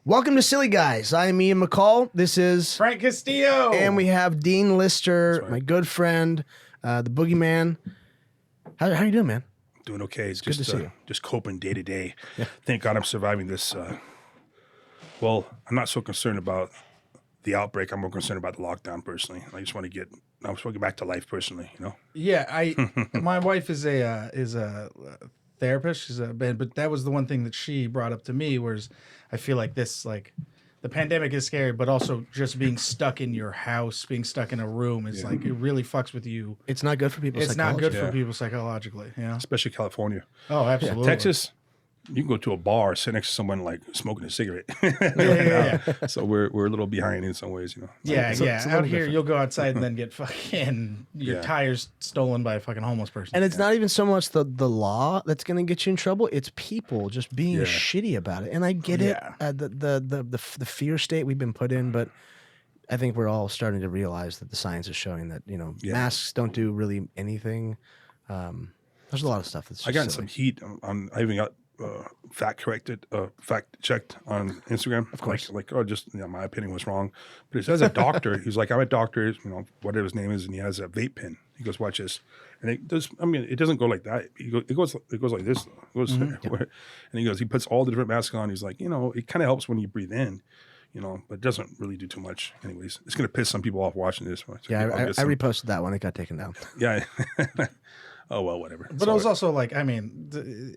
Welcome to Silly Guys. I am Ian Mccall. This is Frank Castillo. And we have Dean Lister, right. my good friend, the boogeyman. How you doing, man? Doing okay. It's good to see you. just coping day to day. Thank God I'm surviving this. Well, I'm not so concerned about the outbreak. I'm more concerned about the lockdown personally. I just want to get back to life personally, you know? Yeah, my wife is a therapist. She's but that was the one thing that she brought up to me, whereas I feel like this, like, the pandemic is scary, but also just being stuck in your house, being stuck in a room is like, it really fucks with you. It's not good for people. It's not good for people psychologically. Yeah, Especially California. Oh, absolutely. Texas, you can go to a bar, sit next to someone like smoking a cigarette. Yeah. So we're a little behind in some ways, you know. Yeah, It's a Out little here, different. you'll go outside and then get fucking your tires stolen by a fucking homeless person. And it's not even so much the law that's going to get you in trouble. It's people just being shitty about it. And I get it, the fear state we've been put in, but I think we're all starting to realize that the science is showing that, you know, masks don't do really anything. There's a lot of stuff that's just I got in silly. some heat I even got fact checked on Instagram. Of course. Like my opinion was wrong. But it says a doctor, he's like, I'm a doctor, you know, whatever his name is, and he has a vape pen. He goes, watch this. And it does, I mean, it doesn't go like that. It goes like this. It goes, and he goes, he puts all the different masks on. He's like, you know, it kind of helps when you breathe in, you know, but it doesn't really do too much. Anyways, it's going to piss some people off watching this. So Yeah, I reposted that one. It got taken down. Yeah. Oh, well, whatever. But it was also like, I mean,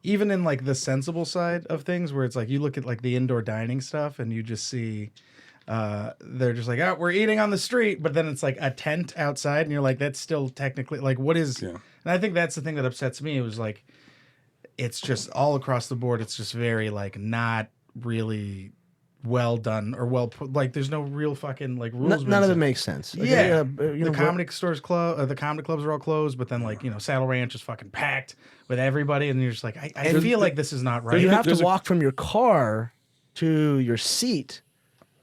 even in like the sensible side of things, where it's like you look at like the indoor dining stuff and you just see they're just like, oh, we're eating on the street, but then it's like a tent outside and you're like, that's still technically like, what is, and I think that's the thing that upsets me. It was like, it's just all across the board. It's just very like not really well done or well put. Like there's no real fucking like rules. None of it makes sense. Like, the comedy stores closed. The comedy clubs are all closed, but then like, you know, Saddle Ranch is fucking packed with everybody, and you're just like, I feel like this is not right. You have to walk from your car to your seat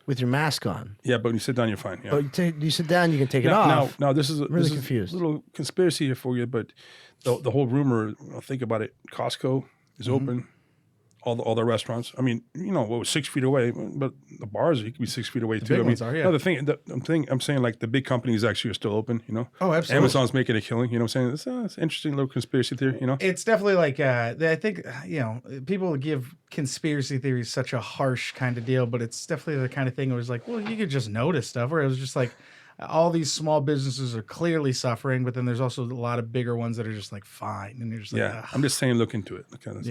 with your mask on. Yeah, but when you sit down, you're fine. Yeah. But you sit down, you can take it off. Now this is confused. A little conspiracy here for you, but the whole rumor. Think about it. Costco is open. All the restaurants. I mean, you know, what was 6 feet away, but the bars you could be 6 feet away too. Big ones are, yeah. No, I'm saying like the big companies actually are still open. You know. Oh, absolutely. Amazon's making a killing. You know what I'm saying? It's an interesting little conspiracy theory. You know. It's definitely like I think, you know, people give conspiracy theories such a harsh kind of deal, but it's definitely the kind of thing where it's like, well, you could just notice stuff. Where it was just like, all these small businesses are clearly suffering, but then there's also a lot of bigger ones that are just like fine, and you're just like, ugh. I'm just saying, look into it. Google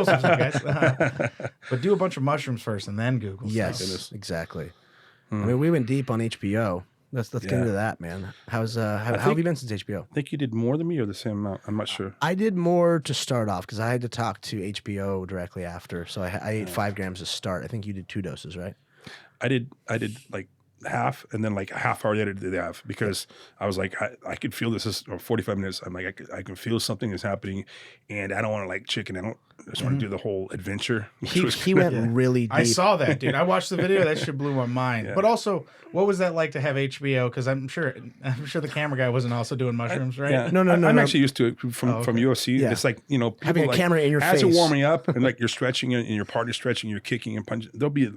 some stuff, guys. But do a bunch of mushrooms first, and then Google. Yes, exactly. I mean, we went deep on HBO. Let's get into that, man. How have you been since HBO? I think you did more than me or the same amount. I'm not sure. I did more to start off because I had to talk to HBO directly after, so I ate 5 grams to start. I think you did 2 doses, right? I did like half, and then like a half hour later did half, because I was like, I could feel this is 45 minutes. I'm like, I can feel something is happening, and I don't want to like chicken. I just want to do the whole adventure. He went really deep. I saw that, dude. I watched the video. That shit blew my mind. Yeah. But also, what was that like to have HBO? Because I'm sure the camera guy wasn't also doing mushrooms, right? Yeah. No. I'm actually used to it from UFC. Yeah. It's like, you know, people having a like, camera in your as face. you're warming up and like you're stretching and your partner's stretching, you're kicking and punching. They'll be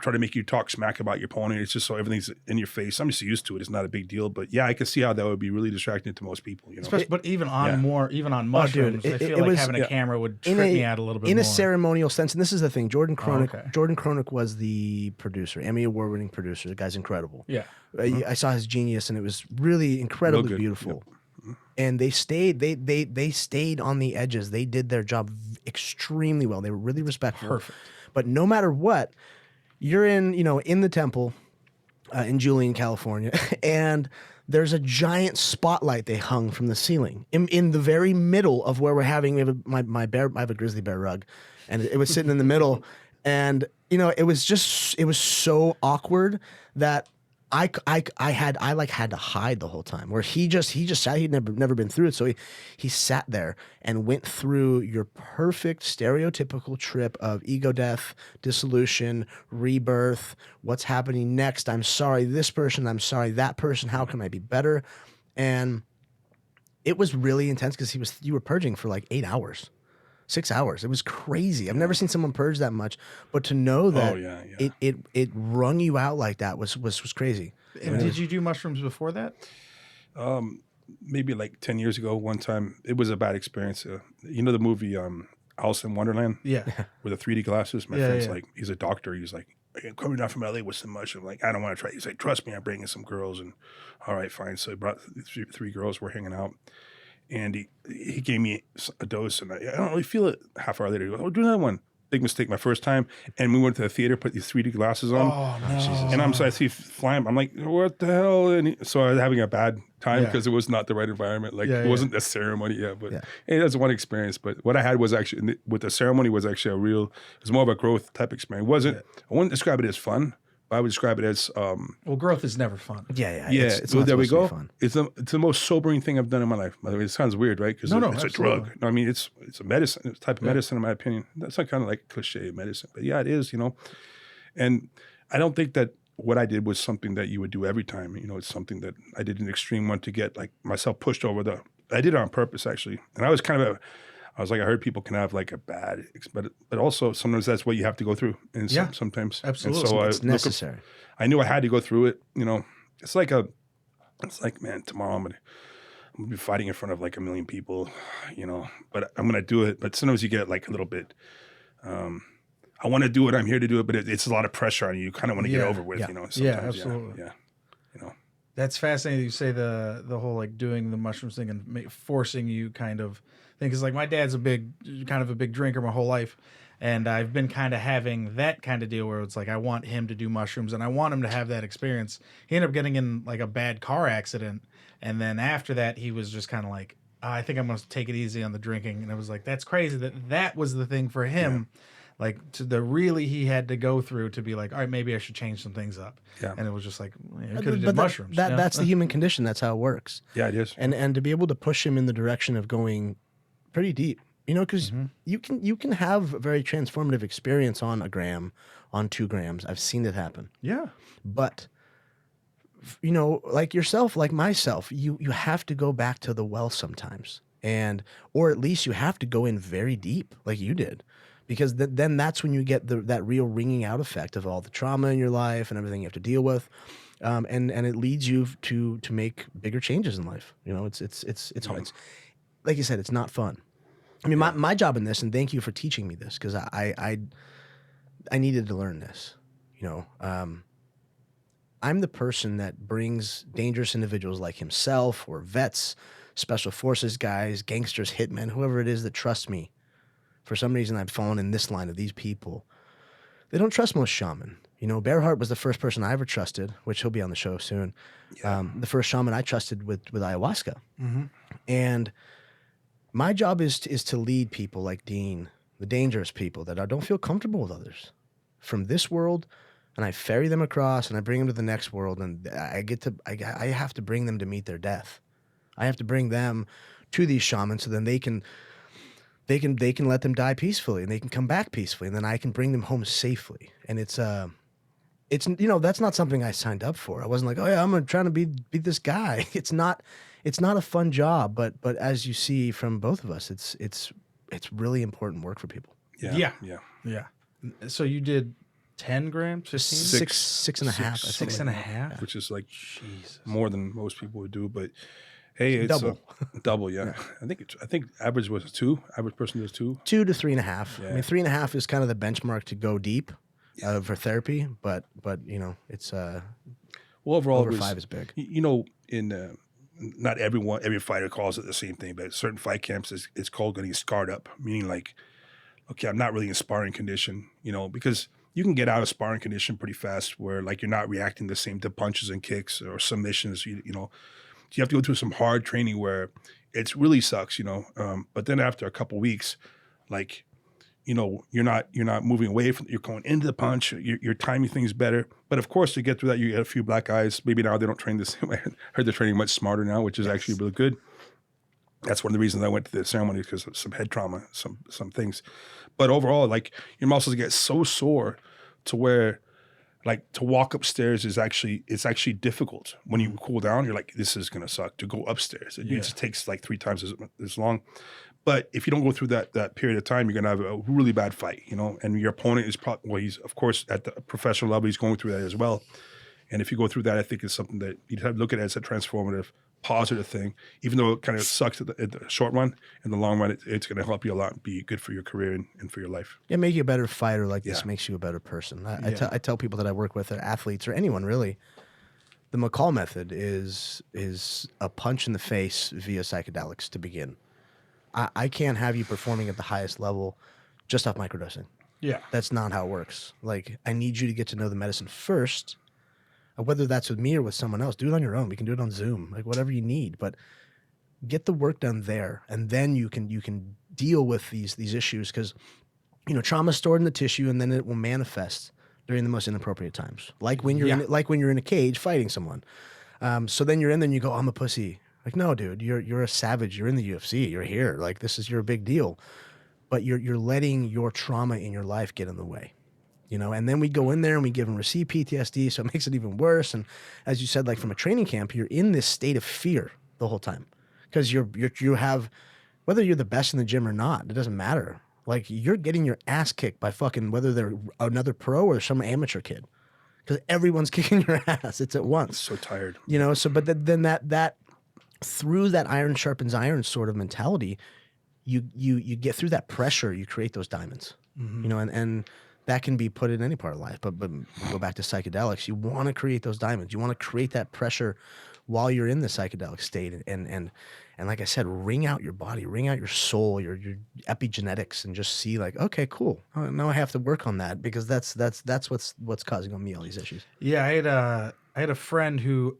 try to make you talk smack about your opponent. It's just so everything's in your face. I'm just used to it. It's not a big deal. But yeah, I can see how that would be really distracting to most people. You know, Especially, but even on mushrooms, dude, I feel like having a camera would trip me out a little bit in more. a ceremonial sense. And this is the thing. Jordan Kronik was the producer, Emmy Award-winning producer. The guy's incredible. Yeah. I saw his genius, and it was really incredibly beautiful. Yep. And they stayed on the edges. They did their job extremely well. They were really respectful. Perfect. But no matter what, you're in the temple in Julian, California, and there's a giant spotlight they hung from the ceiling in the very middle of where we're having. We have I have a grizzly bear rug, and it was sitting in the middle, and you know it was so awkward that I had to hide the whole time. Where he just sat. He'd never been through it, so he sat there and went through your perfect stereotypical trip of ego death, dissolution, rebirth. What's happening next? I'm sorry, this person. I'm sorry, that person. How can I be better? And it was really intense because you were purging for like 8 hours. 6 hours. It was crazy. I've never seen someone purge that much, but to know that it wrung you out like that was crazy. And did you do mushrooms before that? Maybe like 10 years ago, one time, it was a bad experience. You know the movie Alice in Wonderland? Yeah. With the 3D glasses? My Yeah, friend's yeah. like, he's a doctor. He's like, I'm coming down from LA with some mushroom. Like, I don't want to try. He's like, trust me, I'm bringing some girls. And all right, fine. So he brought three girls. We're hanging out. And he gave me a dose. And I don't really feel it. Half hour later, he goes, oh, do another one. Big mistake, my first time. And we went to the theater, put these 3D glasses on. Oh, no. Jesus. And I see flying. I'm like, what the hell? And so I was having a bad time because it was not the right environment. Like, it wasn't a ceremony. Yeah, but hey, that's one experience. But what I had was actually, with the ceremony, was actually it was more of a growth type experience. It wasn't, I wouldn't describe it as fun, but I would describe it as, well, growth is never fun. Yeah. It's not there we supposed to go. be fun. It's the most sobering thing I've done in my life. By the way, it sounds weird, right? Because it's absolutely. a drug. No, I mean, it's a medicine, it's a type of medicine, in my opinion. That's not kind of like cliche medicine, but yeah, it is, And I don't think that what I did was something that you would do every time. It's something that I did an extreme one to get like myself pushed over I did it on purpose, actually. And I was I heard people can have like a bad, but also sometimes that's what you have to go through. And sometimes. Absolutely. And so It's necessary. I knew I had to go through it. It's like, man, tomorrow I'm gonna be fighting in front of like 1 million people, but I'm gonna do it. But sometimes you get like a little bit, I want to do it. I'm here to do it, but it's a lot of pressure on you. You kind of want to get over with, Sometimes, absolutely. Yeah. That's fascinating. You say the whole like doing the mushrooms thing and forcing you kind of thing. Because like my dad's a big drinker my whole life. And I've been kind of having that kind of deal where it's like I want him to do mushrooms and I want him to have that experience. He ended up getting in like a bad car accident. And then after that, he was just kind of like, I think I'm going to take it easy on the drinking. And I was like, that's crazy that was the thing for him. Yeah. Like he had to go through to be like, all right, maybe I should change some things up. Yeah. And it was just like, I could have did mushrooms. That's the human condition. That's how it works. Yeah, it is. And to be able to push him in the direction of going pretty deep, because you can have a very transformative experience on 1 gram, on 2 grams. I've seen it happen. Yeah. But, like yourself, like myself, you have to go back to the well sometimes. Or at least you have to go in very deep like you did. Because then that's when you get that real wringing out effect of all the trauma in your life and everything you have to deal with, and it leads you to make bigger changes in life. It's hard. It's, like you said, it's not fun. I mean, my job in this, and thank you for teaching me this, because I needed to learn this. I'm the person that brings dangerous individuals like himself or vets, special forces guys, gangsters, hitmen, whoever it is that trusts me. For some reason, I've fallen in this line of these people. They don't trust most shaman. Bearheart was the first person I ever trusted, which he'll be on the show soon. Yeah. The first shaman I trusted with ayahuasca. Mm-hmm. And my job is to lead people like Dean, the dangerous people that don't feel comfortable with others, from this world, and I ferry them across and I bring them to the next world, and I have to bring them to meet their death. I have to bring them to these shamans so then they can let them die peacefully and they can come back peacefully, and then I can bring them home safely. And it's that's not something I signed up for. I wasn't like, oh yeah, I'm trying to be this guy. It's not a fun job, but as you see from both of us, it's really important work for people. Yeah. So you did 10 grams, 15? Six and a half. Six and a half, which is like more than most people would do, but. Hey, it's double, yeah. I think average was 2. Average person does 2. 2 to 3.5. Yeah. I mean, 3.5 is kind of the benchmark to go deep for therapy, but it's well, overall over 5 is big. In not every fighter calls it the same thing, but certain fight camps it's called getting scarred up, meaning like, okay, I'm not really in sparring condition, because you can get out of sparring condition pretty fast, where like you're not reacting the same to punches and kicks or submissions, You have to go through some hard training where it really sucks, but then after a couple weeks, like, you're not moving away from, you're going into the punch, you're timing things better. But of course, to get through that, you get a few black eyes. Maybe now they don't train the same way. I heard they're training much smarter now, which is actually really good. That's one of the reasons I went to the ceremony, because of some head trauma, some things. But overall, like, your muscles get so sore to where, like, to walk upstairs it's actually difficult. When you cool down, you're like, this is gonna suck to go upstairs. It just takes like 3 times as long. But if you don't go through that period of time, you're going to have a really bad fight, you know, and your opponent is probably, well, he's, of course, at the professional level, he's going through that as well. And if you go through that, I think it's something that you'd have to look at it as a transformative, positive thing, even though it kind of sucks at the short run. In the long run, it's going to help you a lot and be good for your career and for your life. Yeah, make you a better fighter. Like this makes you a better person. I tell people that I work with, athletes or anyone really, the Mccall method is a punch in the face via psychedelics to begin. I can't have you performing at the highest level just off microdosing. Yeah. That's not how it works. Like, I need you to get to know the medicine first, whether that's with me or with someone else. Do it on your own. We can do it on Zoom, like whatever you need. But get the work done there, and then you can deal with these issues, because trauma is stored in the tissue, and then it will manifest during the most inappropriate times, like when you're in a cage fighting someone. So then you're in there and you go, I'm a pussy. Like, no, dude, you're a savage. You're in the UFC. You're here. Like, you're a big deal. But you're letting your trauma in your life get in the way, And then we go in there and we give them receive PTSD, so it makes it even worse. And as you said, like from a training camp, you're in this state of fear the whole time, because you have, whether you're the best in the gym or not, it doesn't matter. Like, you're getting your ass kicked by fucking, whether they're another pro or some amateur kid, because everyone's kicking your ass. It's at once. So tired. So but then that through that iron sharpens iron sort of mentality, you get through that pressure, you create those diamonds. And that can be put in any part of life. But go back to psychedelics, you want to create those diamonds. You want to create that pressure while you're in the psychedelic state, and like I said, wring out your body, wring out your soul, your epigenetics, and just see like, okay, cool. Now I have to work on that, because that's what's causing me all these issues. Yeah, I had a friend who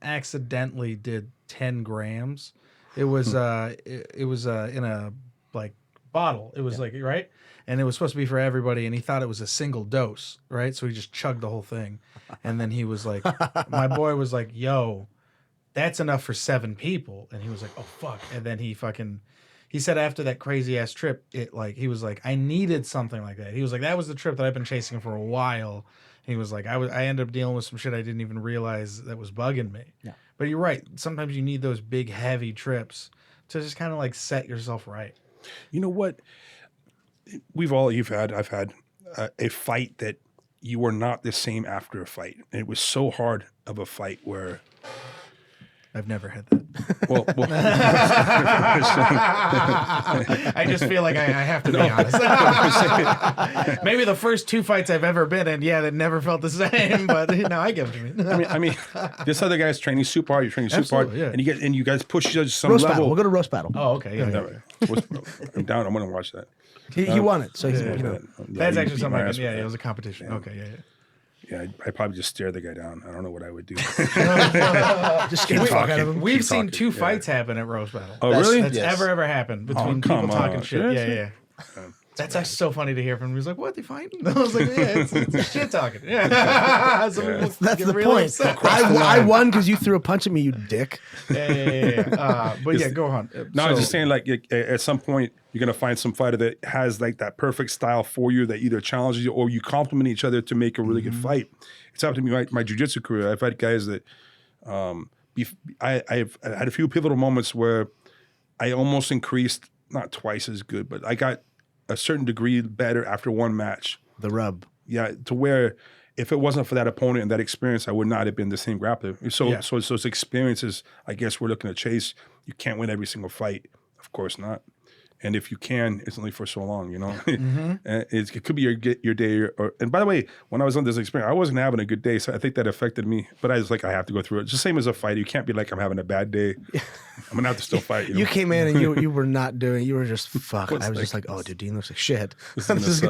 accidentally did 10 grams. It was it was in a like bottle. It was like, right? And it was supposed to be for everybody, and he thought it was a single dose, right? So he just chugged the whole thing. And then he was like, my boy was like, yo, that's enough for 7 people. And he was like, oh fuck. And then he said after that crazy ass trip, he was like, I needed something like that. He was like, that was the trip that I've been chasing for a while. He was like, I ended up dealing with some shit I didn't even realize that was bugging me. Yeah. But you're right. Sometimes you need those big, heavy trips to just kind of like set yourself right. You know what? I've had a fight that you were not the same after a fight. And it was so hard of a fight where... I've never had that. Well, I just feel like I have to be honest. Maybe the first 2 fights I've ever been in, that never felt the same. But no, I get what you mean. I mean, this other guy's training super hard. You're training super hard, yeah. and you guys push each other to some Roast level. battle. We'll go to roast battle. Oh, okay. Yeah. I'm down. I'm gonna watch that. He won it, so he's That's actually something. It was a competition. Yeah. Okay, yeah. Yeah, I'd probably just stare the guy down. I don't know what I would do. Just scare the fuck out of him. We've seen 2 fights happen at roast battle. Oh, really? That's ever happened between people talking shit. Seriously? Yeah. That's actually so funny to hear from him. He was like, "What, they fighting?" I was like, "Yeah, it's shit talking." Yeah, that's the point. I won because you threw a punch at me, you dick. Yeah. But yeah, go on. No, I was just saying, like, at some point, you're gonna find some fighter that has like that perfect style for you, that either challenges you or you complement each other to make a really good fight. It's happened to me my jiu-jitsu career. I've had guys that I've had a few pivotal moments where I almost increased, not twice as good, but I got a certain degree better after one match. The rub. Yeah, to where if it wasn't for that opponent and that experience, I would not have been the same grappler. So those experiences, I guess we're looking to chase. You can't win every single fight. Of course not. And if you can, it's only for so long, It could be your day. And by the way, when I was on this experience, I wasn't having a good day, so I think that affected me. But I was like, I have to go through it. It's the same as a fight. You can't be like, I'm having a bad day. I'm gonna have to still fight. You came in and you were not doing. You were just fuck. I was just like, oh, dude, Dean looks like shit. This is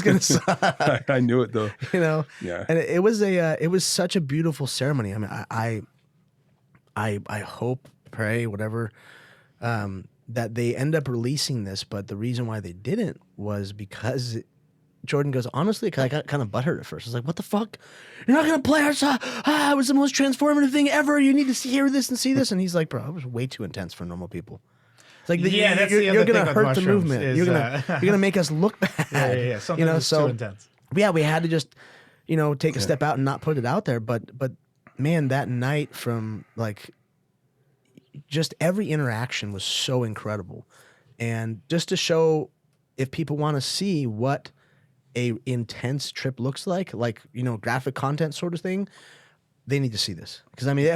gonna suck. I knew it though. Yeah. And it was such a beautiful ceremony. I mean, I hope, pray, whatever. That they end up releasing this, but the reason why they didn't was because Jordan goes, honestly, because I got kind of butthurt at first. I was like, what the fuck? You're not going to play our side? It was the most transformative thing ever. You need to hear this and see this. And he's like, bro, it was way too intense for normal people. It's like, you're going to hurt the movement. You're going to make us look bad. Yeah. Something that's too intense. Yeah, we had to just, take a step out and not put it out there. But man, that night from like, just every interaction was so incredible. And just to show if people want to see what a intense trip looks like, graphic content sort of thing, they need to see this. Because I mean,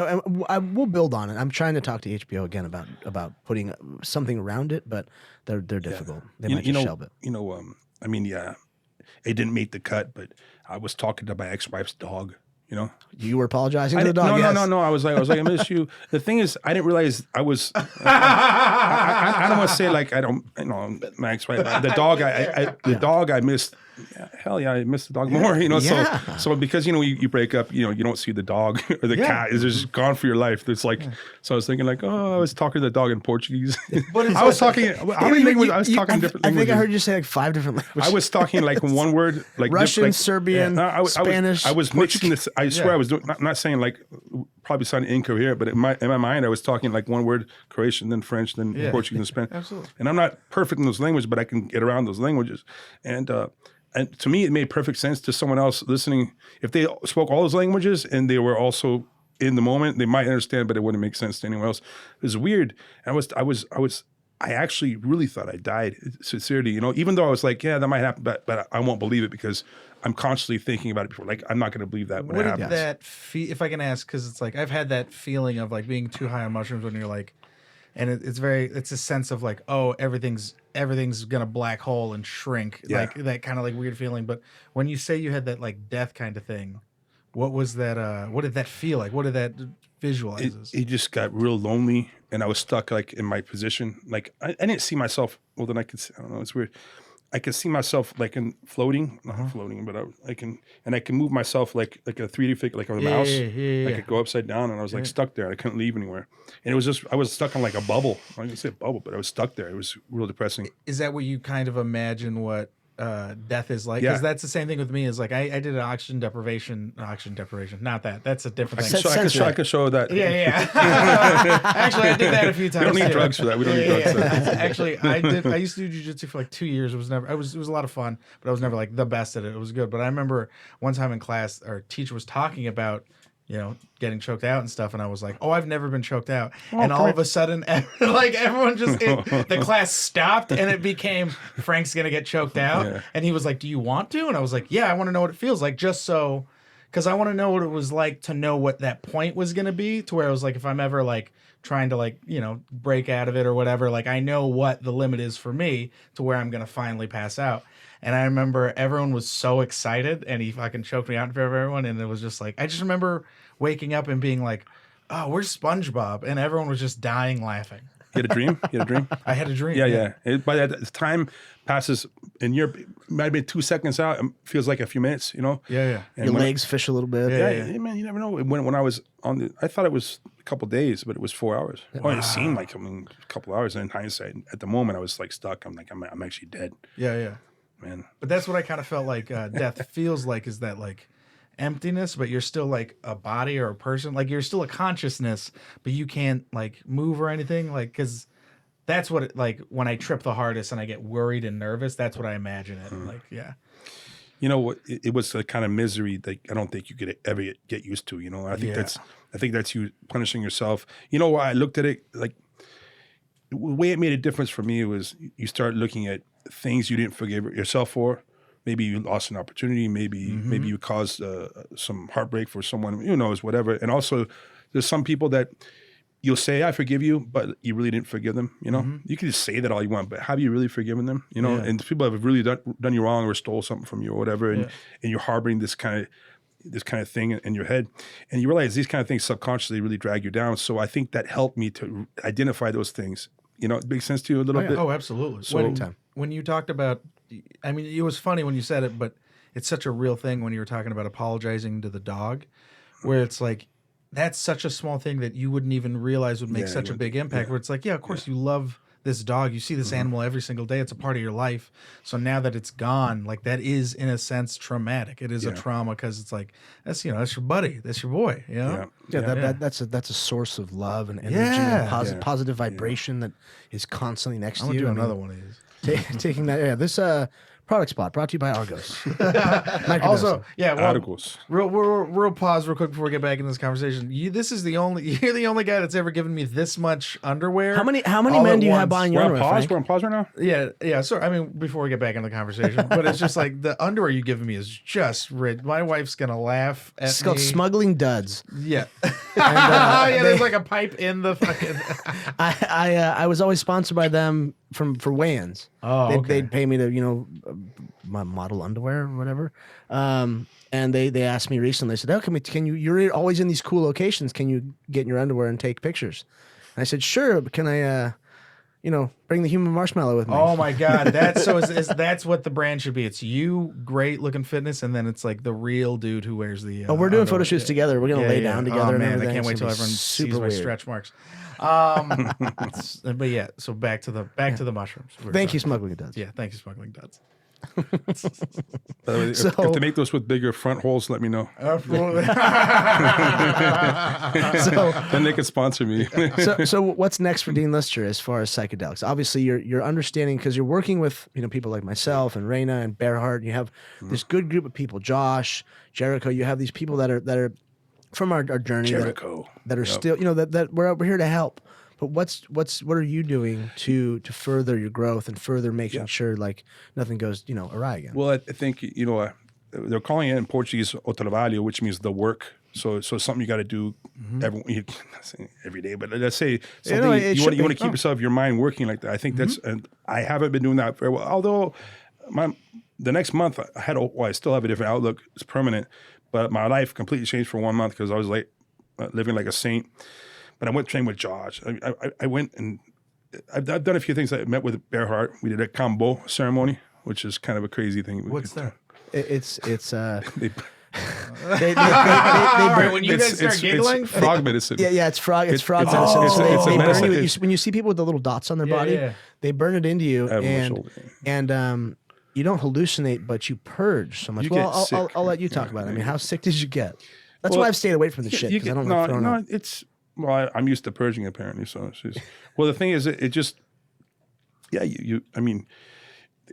I will build on it. I'm trying to talk to HBO again about putting something around it, but they're difficult. They might just shelve it. I mean, yeah, it didn't make the cut, but I was talking to my ex-wife's dog. You were apologizing to the dog. No. I was like, I miss you. The thing is, I didn't realize I was. I don't want to say like I don't. My ex-wife, the dog, I missed. Yeah, hell yeah, I miss the dog more. Yeah. So because you break up, you don't see the dog or the cat is just gone for your life. It's like, so I was thinking like, I was talking to the dog in Portuguese. But I was talking. How many languages? I was talking different languages. I think I heard you say like 5 different languages. I was talking like one word, like Russian, Serbian, Spanish. I was mixing this. I swear I was doing. Not saying like probably sounding incoherent, but in my mind I was talking like one word Croatian, then French, then Portuguese, and Spanish. Absolutely. And I'm not perfect in those languages, but I can get around those languages. And to me, it made perfect sense to someone else listening. If they spoke all those languages and they were also in the moment, they might understand, but it wouldn't make sense to anyone else. It was weird. I actually really thought I died, sincerely. Even though I was like, yeah, that might happen, but I won't believe it because I'm constantly thinking about it before. Like, I'm not going to believe that when it happens. What did that if I can ask, because it's like I've had that feeling of like being too high on mushrooms when you're like, and it's a sense of like, oh, everything's gonna black hole and shrink, like that kind of like weird feeling. But when you say you had that like death kind of thing, what was that? What did that feel like? What did that visualize? It just got real lonely, and I was stuck like in my position. Like I didn't see myself. Well, then I don't know. It's weird. I could see myself like in floating, not floating, but I can move myself like a 3D figure, like on a mouse. I could go upside down, and I was like stuck there. I couldn't leave anywhere, and it was just I was stuck on like a bubble. I didn't say a bubble, but I was stuck there. It was real depressing. Is that what you kind of imagine what death is like? Because that's the same thing with me. Is like I did an oxygen deprivation. Not that. That's a different thing. I can show that. Yeah. Actually, I did that a few times. We don't need drugs for that. We don't need drugs for that. Actually, I used to do jiu-jitsu for like 2 years. It was a lot of fun, but I was never like the best at it. It was good. But I remember one time in class, our teacher was talking about getting choked out and stuff. And I was like, oh, I've never been choked out. And all of a sudden, like everyone the class stopped and it became Frank's going to get choked out. Yeah. And he was like, do you want to? And I was like, yeah, I want to know what it feels like just so, because I want to know what it was like to know what that point was going to be to where I was like, if I'm ever like trying to like, break out of it or whatever, like I know what the limit is for me to where I'm going to finally pass out. And I remember everyone was so excited and he fucking choked me out in front of everyone. And it was just like, I just remember waking up and being like, oh, where's SpongeBob? And everyone was just dying laughing. You had a dream? I had a dream. Yeah. By that time passes in Europe, it might have been 2 seconds out. It feels like a few minutes, Yeah. And your legs fish a little bit. Yeah. Man, you never know. When I was I thought it was a couple of days, but it was 4 hours. Wow. Well, it seemed like a couple of hours. And in hindsight, at the moment, I was like stuck. I'm like, I'm actually dead. Yeah. Man. But that's what I kind of felt like death feels like, is that like emptiness, but you're still like a body or a person. Like you're still a consciousness, but you can't like move or anything. Like, because that's what it, like when I trip the hardest and I get worried and nervous, that's what I imagine it. Like, yeah. It was a kind of misery that I don't think you could ever get used to. I think that's you punishing yourself. Why I looked at it, like the way it made a difference for me was you start looking at things you didn't forgive yourself for. Maybe you lost an opportunity. Maybe you caused some heartbreak for someone. Who knows? Whatever. And also, there's some people that you'll say, "I forgive you," but you really didn't forgive them. You can just say that all you want, but have you really forgiven them? And people have really done you wrong or stole something from you or whatever, and you're harboring this kind of thing in your head, and you realize these kind of things subconsciously really drag you down. So I think that helped me to identify those things. It makes sense to you a little bit. Oh, absolutely. So when you talked about, I mean, it was funny when you said it, but it's such a real thing when you were talking about apologizing to the dog, where it's like, that's such a small thing that you wouldn't even realize would make such a big impact, where it's like, yeah, of course you love this dog. You see this animal every single day. It's a part of your life. So now that it's gone, like that is in a sense traumatic. It is a trauma because it's like, that's your buddy. That's your boy, That's a source of love and energy and positive vibration that is constantly next to you. I'm going to do another one of these. Taking that, this Product spot brought to you by Argos. Also, yeah. Well, Articles. real pause, real quick before we get back in this conversation. You're the only guy that's ever given me this much underwear. How many all men at do you have once. buying your We're on underwear? pause. Frank? We're on pause right now. Yeah. So I mean, before we get back into the conversation, but it's just like the underwear you giving me is just rid. My wife's gonna laugh at It's called me. Smuggling Duds. Yeah. Yeah. There's like a pipe in the fucking. I was always sponsored by them for weigh-ins. Oh, okay. They'd pay me to my model underwear or whatever. And they asked me recently. They said, "Oh, can you? You're always in these cool locations. Can you get in your underwear and take pictures?" And I said, "Sure, but can I, bring the human marshmallow with me?" Oh my God, that's what the brand should be. It's you, great looking fitness, and then it's like the real dude who wears the. Oh, we're doing photo underwear. shoots together. We're gonna lay down together. Oh and man, I everything. can't wait It's till gonna be everyone super sees my weird. stretch marks. But yeah, so back to the mushrooms. Thank you, Smuggling Duds. Yeah, thank you, Smuggling Duds. By the way, So- if they make those with bigger front holes, let me know. So, Then they can sponsor me. so what's next for Dean Lister as far as psychedelics? Obviously, you're understanding because you're working with people like myself and Raina and Bearheart. You have this good group of people, Josh, Jericho. You have these people that are from our journey Jericho. that are Yep. still that we're here to help. But what are you doing to further your growth and further making sure like nothing goes awry again? Well, I think they're calling it in Portuguese "o trabalho," which means the work. So it's something you got to do every day. But let's say something you want to keep yourself, your mind working like that. I think that's, and I haven't been doing that very well. Although the next month I still have a different outlook. It's permanent, but my life completely changed for 1 month because I was like living like a saint. But I went train with Josh. I went and I've done a few things. I met with Bearheart. We did a combo ceremony, which is kind of a crazy thing. What's that? It's They- All right, when you guys start giggling, it's frog medicine. Yeah, it's frog medicine. it's So a they burn medicine. you, when you see people with the little dots on their body, yeah. they burn it into you, I have one shoulder. and you don't hallucinate, but you purge so much. You well, get I'll sick. let you talk about it. I mean, how sick did you get? That's Well, why I've stayed away from the shit because I don't like throwing up. It's I'm used to purging apparently. So it's just, well, the thing is, it just I mean,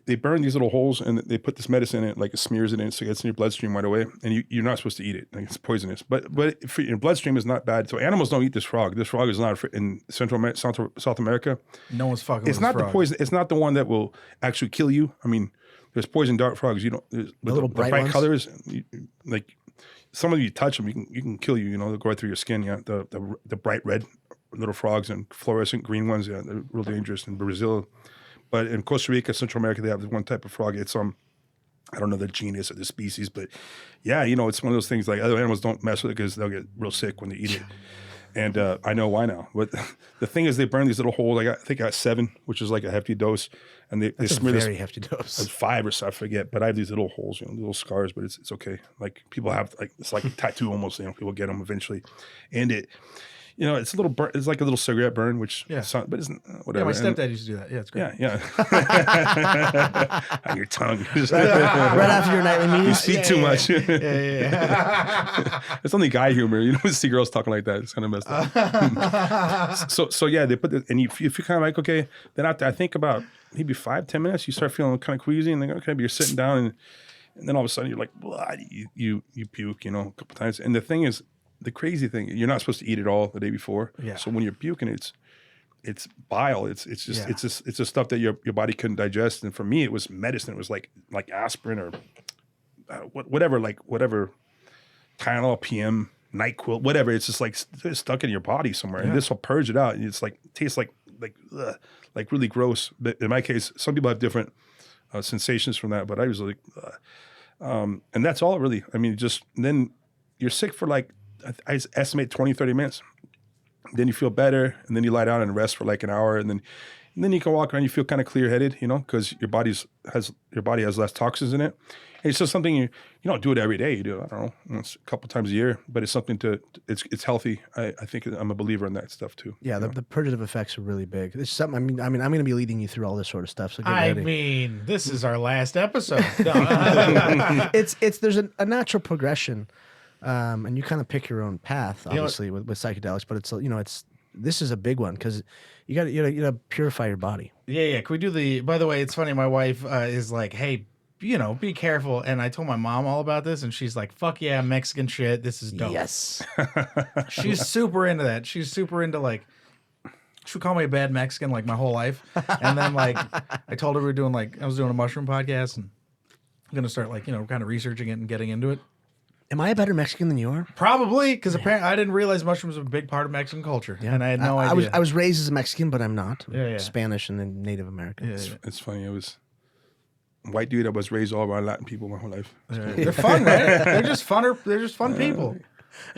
they burn these little holes and they put this medicine in it, like it smears it in, so it gets in your bloodstream right away, and you're not supposed to eat it. Like, it's poisonous, but for your bloodstream is not bad. So animals don't eat this frog. This frog is not in South America. no one's fucking. It's with not this the frog. poison. It's not the one that will actually kill you. I mean, there's poison dart frogs. You don't with little the bright bright ones? colors. Like some of you touch them, you can kill you. They'll go right through your skin. Yeah, the bright red little frogs and fluorescent green ones. Yeah, they're real dangerous in Brazil. But in Costa Rica, Central America, they have this one type of frog. It's I don't know the genus or the species, but yeah, it's one of those things like other animals don't mess with it because they'll get real sick when they eat it. And I know why now. But the thing is, they burn these little holes. I think I got 7, which is like a hefty dose, and they That's a smear very this. hefty dose. 5 or so, I forget. But I have these little holes, little scars, but it's okay. Like people have it's like a tattoo almost. People get them eventually, and it. It's a little burn. It's like a little cigarette burn, which but it's whatever. Yeah, my And- stepdad used to do that. Yeah, it's great. yeah. On your tongue. Right after your nightly You meetings. speak too much. Yeah. It's only guy humor. You don't see girls talking like that. It's kind of messed up. so yeah, they put this, and if you're kind of like, okay, then after I think about maybe 5-10 minutes, you start feeling kind of queasy, and then okay, but you're sitting down, and then all of a sudden you're like, blah, you puke, a couple times. And the thing is, the crazy thing, you're not supposed to eat it all the day before. Yeah. So when you're puking, it's bile. It's just stuff that your body couldn't digest. And for me, it was medicine. It was like aspirin or whatever Tylenol, PM, NyQuil, whatever. It's just like stuck in your body somewhere, and this will purge it out. And it's like tastes like really gross. But in my case, some people have different sensations from that. But I was like, and that's all really. I mean, just then you're sick for like I estimate 20-30 minutes. Then you feel better, and then you lie down and rest for like an hour, and then you can walk around. You feel kind of clear-headed, because your body has less toxins in it. And it's just something you don't do it every day. You do it, I don't know, once a couple times a year, but it's something it's healthy. I think I'm a believer in that stuff too. Yeah, the purgative effects are really big. It's something. I mean, I'm going to be leading you through all this sort of stuff. So get I ready. mean, this is our last episode. It's there's a natural progression, and you kind of pick your own path, obviously with psychedelics. But this is a big one because you got to purify your body. Yeah. Can we do by the way, it's funny. My wife is like, hey, be careful. And I told my mom all about this, and she's like, fuck yeah, Mexican shit. This is dope. Yes. She's super into that. She's super into like, she would call me a bad Mexican like my whole life. And then like, I told her I was doing a mushroom podcast, and I'm going to start like, kind of researching it and getting into it. Am I a better Mexican than you are? Probably, because apparently I didn't realize mushrooms were a big part of Mexican culture, and I had no idea. I was raised as a Mexican, but I'm not. Yeah. Spanish and then Native American. It's funny. I was a white dude. I was raised all around Latin people my whole life. They're fun, right? They're just funner. They're just fun people.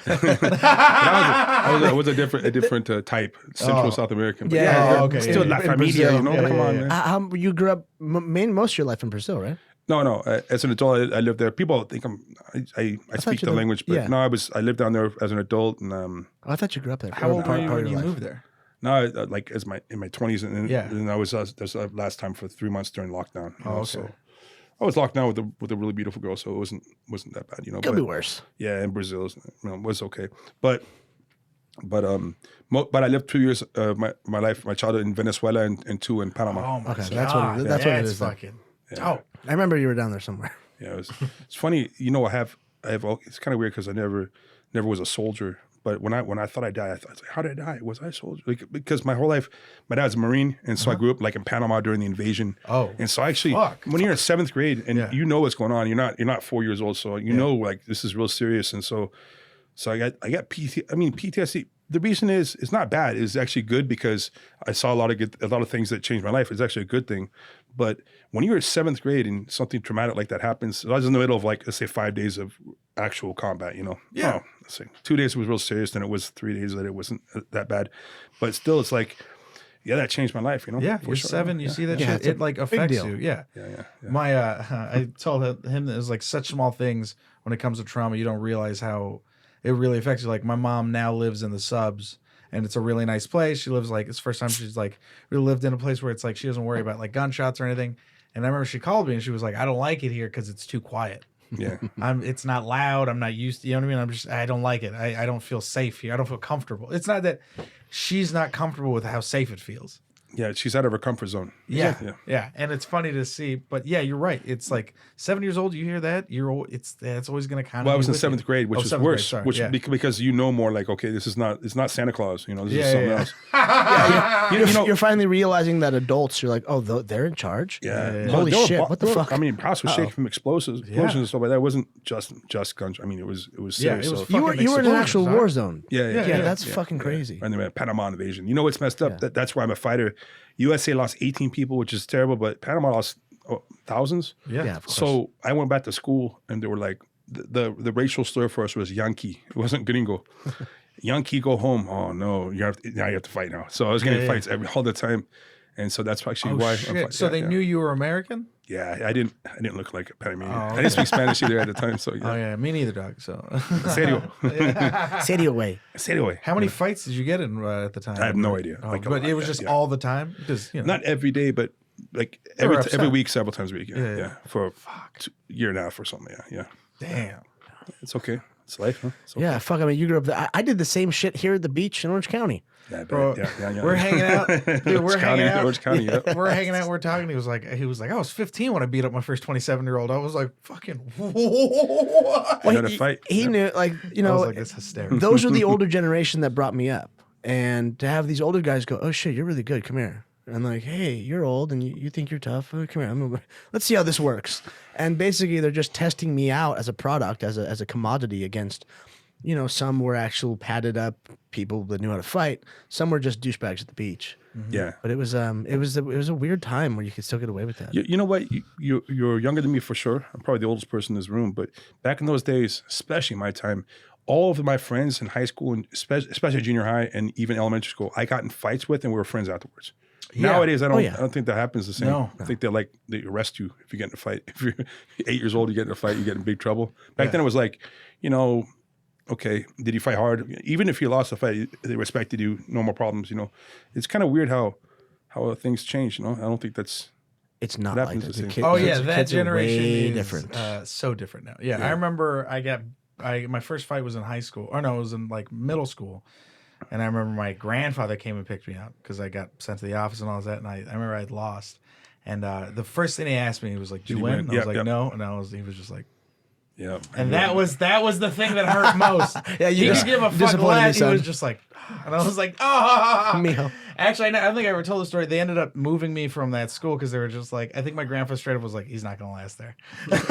I was a different type, Central South American. But Okay. Still La Familia, Brazil. Come on, man. You grew up most of your life in Brazil, right? No. As an adult, I lived there. People think I speak the language, but no, I lived down there as an adult, and I thought you grew up there. How old were you when you moved there? no, like in my 20s, and I was that's last time for 3 months during lockdown. So I was locked down with a really beautiful girl, so it wasn't that bad, Could be worse. Yeah, in Brazil, was okay, but I lived 2 years my childhood in Venezuela and 2 in Panama. Oh my God. That's what it is. Fucking I remember you were down there somewhere. Yeah, it's funny. I have it's kind of weird because I never was a soldier. But when I thought I died, I was like, how did I die? Was I a soldier? Because my whole life, my dad's a Marine, and so I grew up like in Panama during the invasion. Oh, and so actually, when you're in 7th grade and you know what's going on, you're not 4 years old, so you know like this is real serious. And so I got PTSD. The reason is it's not bad. It's actually good because I saw a lot of things that changed my life. It's actually a good thing. But when you're in 7th grade and something traumatic like that happens, I was in the middle of like, let's say 5 days of actual combat, Yeah. Let's say 2 days was real serious, then it was 3 days that it wasn't that bad. But still, it's like, that changed my life, Yeah, you're 7, you see that shit, it like affects you. Yeah. My, I told him that it was like such small things when it comes to trauma, you don't realize how it really affects you. Like my mom now lives in the subs, and it's a really nice place. She lives like, it's the first time she's like really lived in a place where it's like she doesn't worry about like gunshots or anything. And I remember she called me and she was like, I don't like it here because it's too quiet. Yeah. It's not loud. I'm not used to, you know what I mean? I don't like it. I don't feel safe here. I don't feel comfortable. It's not that she's not comfortable with how safe it feels. Yeah, she's out of her comfort zone. Yeah. And it's funny to see, but yeah, you're right. It's like 7 years old. You hear that? It's always going to kind of. Well, I was in 7th grade, which is worse. Because more like, okay, it's not Santa Claus. This is something else. You're finally realizing that adults, you're like, oh, they're in charge. Yeah. Holy shit! What the fuck? I mean, house was shaking from explosions and stuff like that. It wasn't just guns. I mean, it was serious. It was you were in an actual war zone. Yeah. That's fucking crazy. And the Panama invasion. You know what's messed up? That's why I'm a fighter. USA lost 18 people, which is terrible, but Panama lost thousands. Yeah, of course. So I went back to school, and they were like, the racial slur for us was Yankee. It wasn't gringo. Yankee, go home. Oh no, you have to fight now. So I was getting fights all the time, and so that's actually why. Shit. So they knew you were American? Yeah, I didn't look like a Panamanian. I didn't speak Spanish either at the time. So Oh yeah, me neither, dog. So Serio way. How many fights did you get in at the time? I have no idea. But it was just all the time? Because not every day, but like every week, several times a week. Yeah. For a year and a half or something. Yeah. Damn. It's okay. It's life, huh? It's okay. Yeah, fuck. I mean, you grew up there. I did the same shit here at the beach in Orange County. Yeah, bro. Yeah. We're hanging out. Dude, we're hanging out. Orange County. Yeah. We're hanging out. We're talking. He was like, I was 15 when I beat up my first 27-year-old. I was like, fucking. What? Well, fight. He knew, like, I was like, it's hysterical. Those are the older generation that brought me up, and to have these older guys go, oh shit, you're really good. Come here. And like, hey, you're old and you think you're tough. Oh, come here. Let's see how this works. And basically, they're just testing me out as a product, as a commodity against. Some were actual padded up people that knew how to fight. Some were just douchebags at the beach. Mm-hmm. Yeah, but it was a weird time where you could still get away with that. You know what? You're younger than me for sure. I'm probably the oldest person in this room. But back in those days, especially my time, all of my friends in high school and especially junior high and even elementary school, I got in fights with, and we were friends afterwards. Yeah. Nowadays, I don't think that happens the same. No. I think they arrest you if you get in a fight. If you're 8 years old, you get in a fight, you get in big trouble. Back then, it was like, okay, did you fight hard? Even if you lost the fight, they respected you, no more problems. It's kind of weird how things change. I don't think that's. It's not like that. That generation is different. So different now. Yeah, I remember my first fight was in high school. Or no, it was in like middle school. And I remember my grandfather came and picked me up because I got sent to the office and all that. And I remember I'd lost. And the first thing he asked me, he was like, "Did you win?" And I was like, "No." And he was just like, Yeah. and that was the thing that hurt most. Yeah, he you could give a fuck disappointed me, less. He son. was just like, and I was like, oh. Meow. Actually, I don't think I ever told the story. They ended up moving me from that school because they were just like, I think my grandpa straight up was like, he's not gonna last there. He's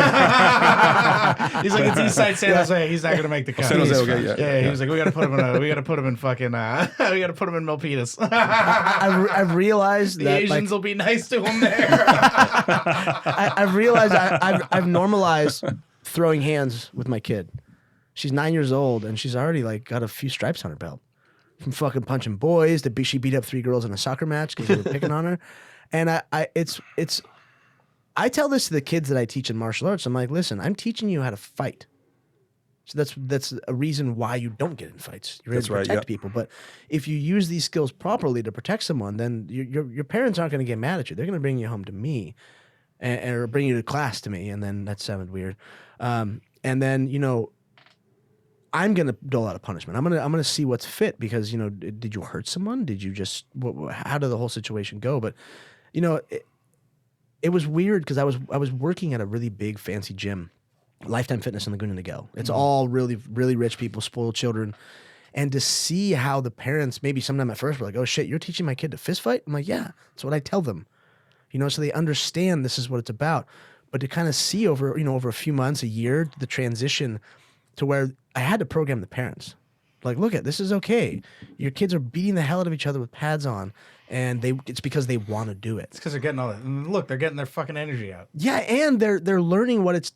like, it's Eastside San Jose. He's not gonna make the cut. San Jose, okay, Yeah, he was like, we gotta put him in we gotta put him in fucking we gotta put him in Milpitas. I've realized The that Asians will be nice to him there. I've realized I've normalized throwing hands with my kid. She's 9 years old and she's already like got a few stripes on her belt from fucking punching boys to she beat up 3 girls in a soccer match because they were picking on her. And I tell this to the kids that I teach in martial arts. I'm like, listen, I'm teaching you how to fight. So that's a reason why you don't get in fights. You're here to protect people. But if you use these skills properly to protect someone, then your parents aren't going to get mad at you. They're going to bring you home to me, or bring you to class to me. And then that sounded weird. And then I'm going to dole out a punishment. I'm going to see what's fit because did you hurt someone? Did you just how did the whole situation go? But it was weird because I was working at a really big fancy gym. Lifetime Fitness in Laguna Niguel. It's all really, really rich people, spoiled children. And to see how the parents, maybe sometime at first were like, oh shit, you're teaching my kid to fist fight? I'm like, yeah, that's what I tell them. So they understand this is what it's about. But to kind of see over a few months, a year, the transition to where I had to program the parents. Like, look this is okay. Your kids are beating the hell out of each other with pads on, and it's because they want to do it. It's because they're getting all that. And look, they're getting their fucking energy out. Yeah, and they're learning what it's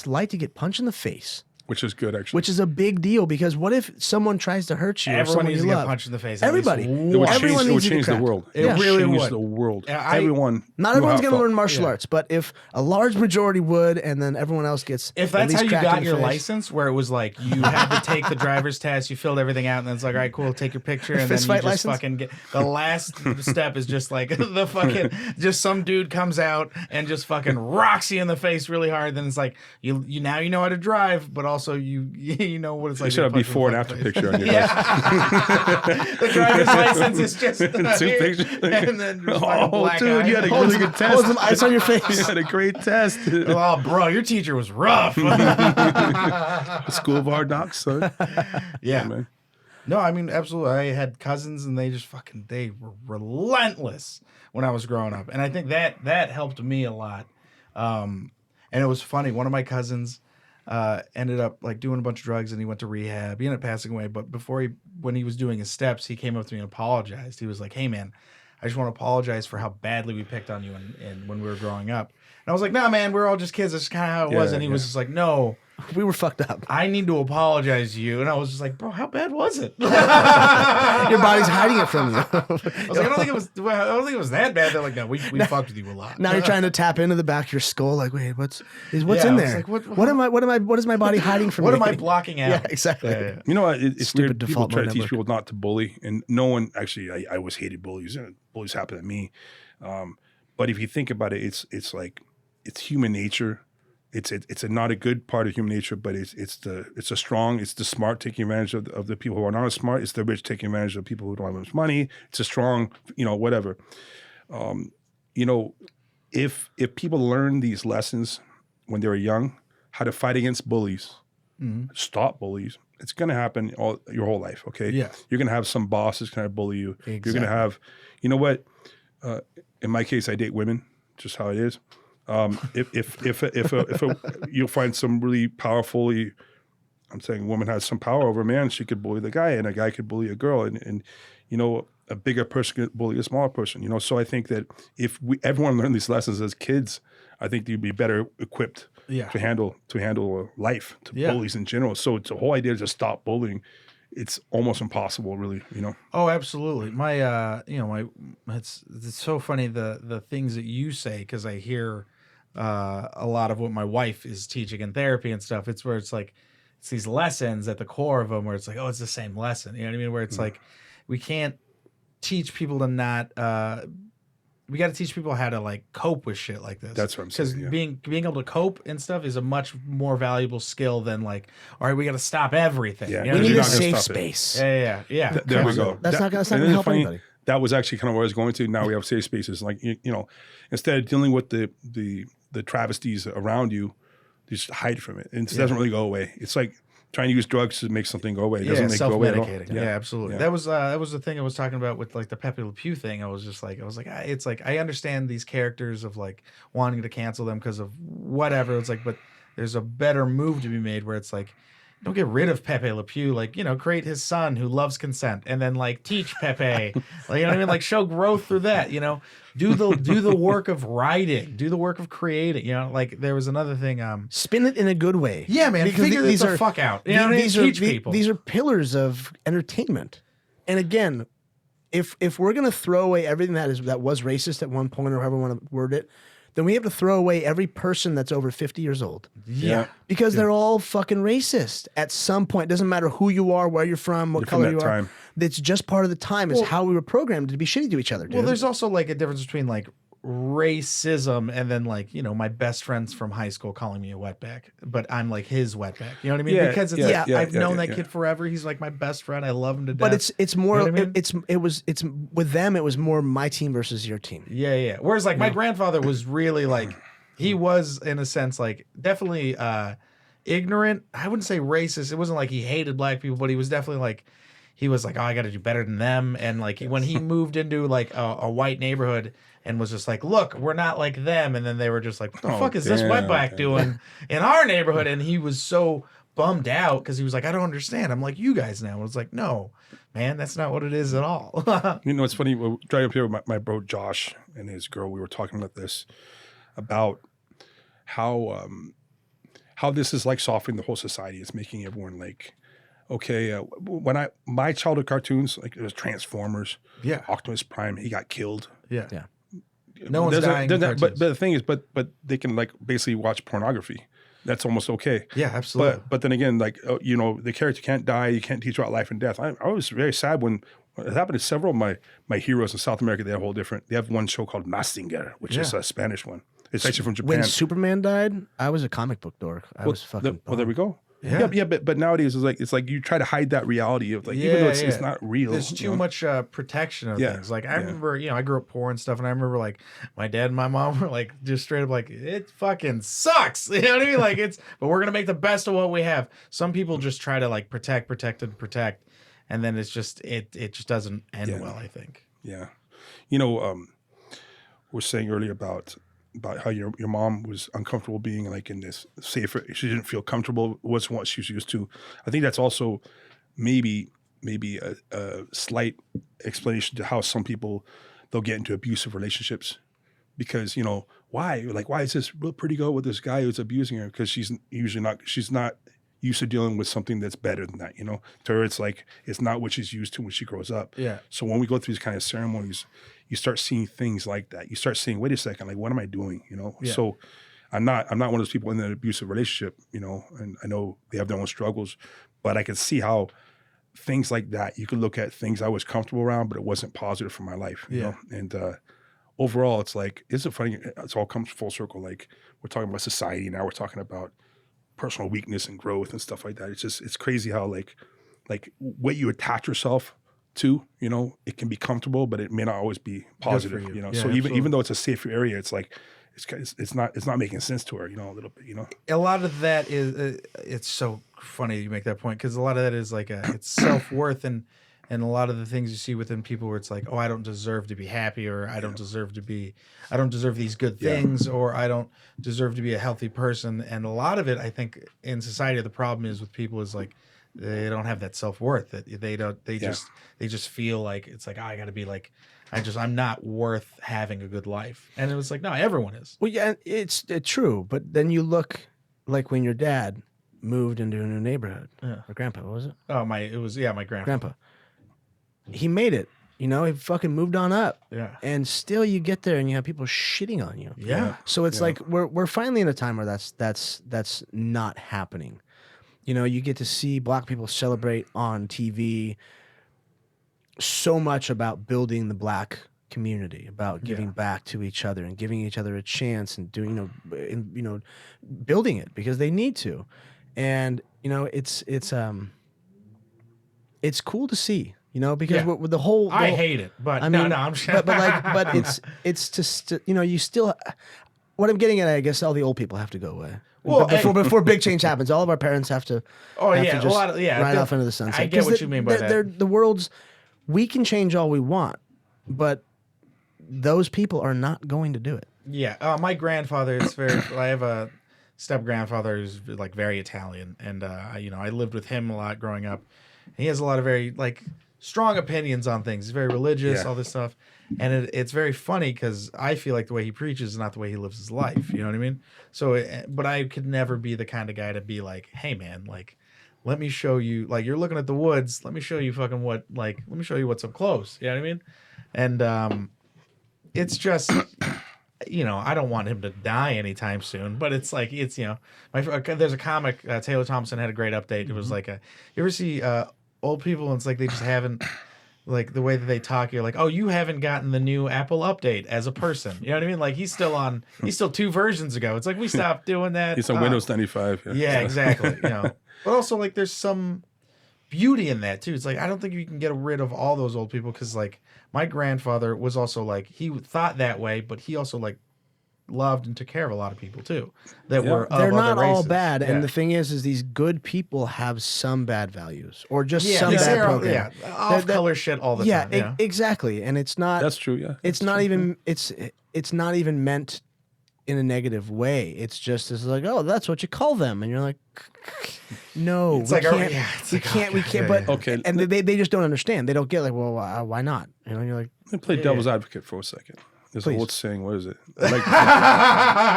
like to get punched in the face. Which is good, actually. Which is a big deal because what if someone tries to hurt you? Everyone needs to get punched in the face. Everybody. It would Everyone needs to change get the world. cracked. It really change would. the world. Yeah, Everyone. Not everyone's going to learn martial martial arts, but if a large majority would, and then everyone else gets if at that's least how you cracked got in the your face. license, where it was like you had to take the driver's test, you filled everything out, and then it's like, all right, cool, take your picture, and then Fist you fight just license? fucking get the last step is just like the fucking just some dude comes out and just fucking rocks you in the face really hard. Then it's like you now you know how to drive, but also you know what it's like. You should have before and after picture on your license. The driver's license is just Two pictures. and then just fucking black dude, eye. you had a really good test. Hold some ice on your face. You had a great test. Oh, bro, your teacher was rough. School of Hard Knocks, son. Yeah. Man. No, I mean, absolutely. I had cousins and they were relentless when I was growing up. And I think that helped me a lot. And it was funny. One of my cousins ended up like doing a bunch of drugs and he went to rehab. He ended up passing away. But when he was doing his steps, he came up to me and apologized. He was like, hey, man, I just want to apologize for how badly we picked on you when we were growing up. And I was like, nah, man, we're all just kids. That's kind of how it was. And he was just like, no. We were fucked up. I need to apologize to you. And I was just like, bro, how bad was it? Your body's hiding it from you. I was like, I don't think it was that bad. They're like, no, we fucked with you a lot. Now you're trying to tap into the back of your skull. Like, wait, what's in I was there? like, what is my body hiding from What me? am I blocking out? Yeah, exactly. Yeah. You know, it's Stupid weird. People default try to mode teach network. people not to bully, and no one actually. I always hated bullies. Bullies happen to me, but if you think about it, it's like it's human nature. It's not a good part of human nature, but it's the strong, it's the smart taking advantage of the people who are not as smart. It's the rich taking advantage of people who don't have much money. It's a strong, whatever. If people learn these lessons when they were young, how to fight against bullies, stop bullies, it's going to happen your whole life. Okay. Yeah. You're going to have some bosses kind of bully you. Exactly. You're going to have, you know what? In my case, I date women, just how it is. If you'll find some really powerfully, I'm saying a woman has some power over a man, she could bully the guy, and a guy could bully a girl, and a bigger person could bully a smaller person. So I think that if everyone learned these lessons as kids, I think you'd be better equipped to handle life, bullies in general. So it's the whole idea to stop bullying. It's almost impossible, really. Oh, absolutely. It's so funny the things that you say, because I hear a lot of what my wife is teaching in therapy and stuff. It's where it's like it's these lessons at the core of them where it's like, oh, it's the same lesson. You know what I mean? Where it's like we can't teach people to not. We got to teach people how to like cope with shit like this. That's what I'm saying. Because being able to cope and stuff is a much more valuable skill than like, all right, we got to stop everything. Yeah. You know We what I need mean? a safe space. Yeah. There we go. That's not going to and then help funny, anybody. that was actually kind of where I was going to. Now we have safe spaces. Like, you know, instead of dealing with the travesties around you, you just hide from it. And it doesn't really go away. It's like trying to use drugs to make something go away. It doesn't make it go away at all. Self-medicating. Yeah, absolutely. Yeah. That was the thing I was talking about with like the Pepe Le Pew thing. I was like, it's like, I understand these characters of like wanting to cancel them because of whatever. It's like, but there's a better move to be made where it's like, don't get rid of Pepe Le Pew. Like, you know, create his son who loves consent, and then like teach Pepe. Like, you know what I mean? Like, show growth through that. You know, do the work of writing, do the work of creating. You know, like there was another thing. Spin it in a good way. Yeah, man. Because Figure these the are fuck out. You know what I mean? Teach people. These are pillars of entertainment. And again, if we're gonna throw away everything that was racist at one point, or however you want to word it, then we have to throw away every person that's over 50 years old. Yeah. Because they're all fucking racist at some point. It doesn't matter who you are, where you're from, what color you are. time. It's just part of the time. It's how we were programmed to be shitty to each other, dude. Well, there's also like a difference between like racism and then like, you know, my best friends from high school calling me a wetback, but I'm like his wetback. You know what I mean? Yeah, Because it's yeah, like yeah, I've yeah, known yeah, that yeah. kid forever. He's like my best friend. I love him to death. But it's more You know what I mean? it's with them it was more my team versus your team. Yeah, yeah. Whereas like my grandfather was really like, he was in a sense like definitely ignorant. I wouldn't say racist. It wasn't like he hated black people, but he was definitely like, he was like, oh, I got to do better than them. And like when he moved into like a white neighborhood and was just like, look, we're not like them. And then they were just like, what the fuck is this wetback doing in our neighborhood? And he was so bummed out because he was like, I don't understand. I'm like, you guys now. And it's like, no, man, that's not what it is at all. You know, it's funny. We're driving up here with my bro Josh and his girl. We were talking about this, about how this is like softening the whole society. It's making everyone like, okay, when my childhood cartoons, like it was Transformers, Optimus Prime, he got killed. Yeah. No one's dying. But the thing is, but they can like basically watch pornography. That's almost okay. Yeah, absolutely. But then again, like you know, the character can't die. You can't teach about life and death. I was very sad when it happened to several of my heroes in South America. They have one show called Mazinger, which is a Spanish one. It's actually from Japan. When Superman died, I was a comic book dork. I was fucking. Well, there we go. Yeah. But nowadays it's like you try to hide that reality of like, even though it's not real. There's too much protection of things. Like I remember, you know, I grew up poor and stuff, and I remember like my dad and my mom were like just straight up like, it fucking sucks. You know what I mean? Like but we're gonna make the best of what we have. Some people just try to like protect, and then it's just it just doesn't end well, I think. Yeah. You know, we're saying earlier about how your mom was uncomfortable being like in this safer. She didn't feel comfortable. It wasn't what she was used to. I think that's also maybe a slight explanation to how some people, they'll get into abusive relationships because, you know, why is this real pretty girl with this guy who's abusing her? Because she's not used to dealing with something that's better than that, you know. To her, it's like it's not what she's used to when she grows up. Yeah. So when we go through these kind of ceremonies, you start seeing things like that. You start saying, wait a second, like what am I doing? You know? Yeah. So I'm not one of those people in an abusive relationship, you know, and I know they have their own struggles, but I can see how things like that, you could look at things I was comfortable around, but it wasn't positive for my life. You know? And overall, it's like, isn't it funny? It's all comes full circle. Like we're talking about society now, we're talking about personal weakness and growth and stuff like that. It's crazy how like what you attach yourself to, you know, it can be comfortable, but it may not always be positive, you know. Yeah, so absolutely. even though it's a safer area, it's like it's not making sense to her, you know, a little bit, you know. A lot of that is it's so funny you make that point because a lot of that is like it's self-worth and a lot of the things you see within people where it's like, oh, I don't deserve to be happy, or I don't deserve these good things, or I don't deserve to be a healthy person. And a lot of it, I think, in society, the problem is with people is like they don't have that self-worth, that they just feel like it's like, oh, I got to be like, I'm not worth having a good life. And it was like, no, everyone is. Well, yeah, it's true. But then you look like when your dad moved into a new neighborhood, or grandpa, what was it? Oh, my grandpa. He made it. You know, he fucking moved on up. Yeah. And still you get there and you have people shitting on you. Yeah. So it's like we're finally in a time where that's not happening. You know, you get to see black people celebrate on TV so much about building the black community, about giving back to each other and giving each other a chance and doing, building it because they need to. And, you know, it's cool to see. You know, because Yeah. with the whole, I hate it, but no, I'm sure. but it's just you know, you still. What I'm getting at, I guess, all the old people have to go away. Well, before big change happens, all of our parents have to. Oh, have yeah, to a just lot of- yeah, ride the- off into the sunset. I get 'Cause what you mean by that. The world's. We can change all we want, but those people are not going to do it. Yeah, my grandfather is very. I have a step grandfather who's like very Italian, and you know, I lived with him a lot growing up. He has a lot of very like strong opinions on things. He's very religious, Yeah. all this stuff, and it's very funny because I feel like the way he preaches is not the way he lives his life. You know what I mean? So, but I could never be the kind of guy to be like, hey man, like, let me show you. Like, you're looking at the woods. Let me show you fucking what. Like, let me show you what's up close. You know what I mean? And it's just. You know, I don't want him to die anytime soon, but it's like, it's, you know, there's a comic, Taylor Thompson had a great update. It was like, you ever see old people and it's like they just haven't, like the way that they talk, you're like, oh, you haven't gotten the new Apple update as a person. You know what I mean? Like he's still 2 versions ago. It's like we stopped doing that. He's on Windows 95. Yeah, exactly. You know, but also like there's some beauty in that too. It's like I don't think you can get rid of all those old people because like my grandfather was also like he thought that way, but he also like loved and took care of a lot of people too that were of They're not other all races. bad, Yeah. and the thing is these good people have some bad values or just some yeah, bad they're- program. yeah, off color shit all the Yeah, time. Yeah, exactly, and it's not. That's true. Yeah. It's not even. It's not even meant in a negative way. It's just it's like, oh, that's what you call them, and you're like, no, It's we like can't. it's we like, can't. We okay, can't. yeah, But yeah. Okay. and they just don't understand. They don't get like, well, why not? You know, and you're like, Let me play devil's advocate for a second. There's an Please. old saying. What is it? Like, I'm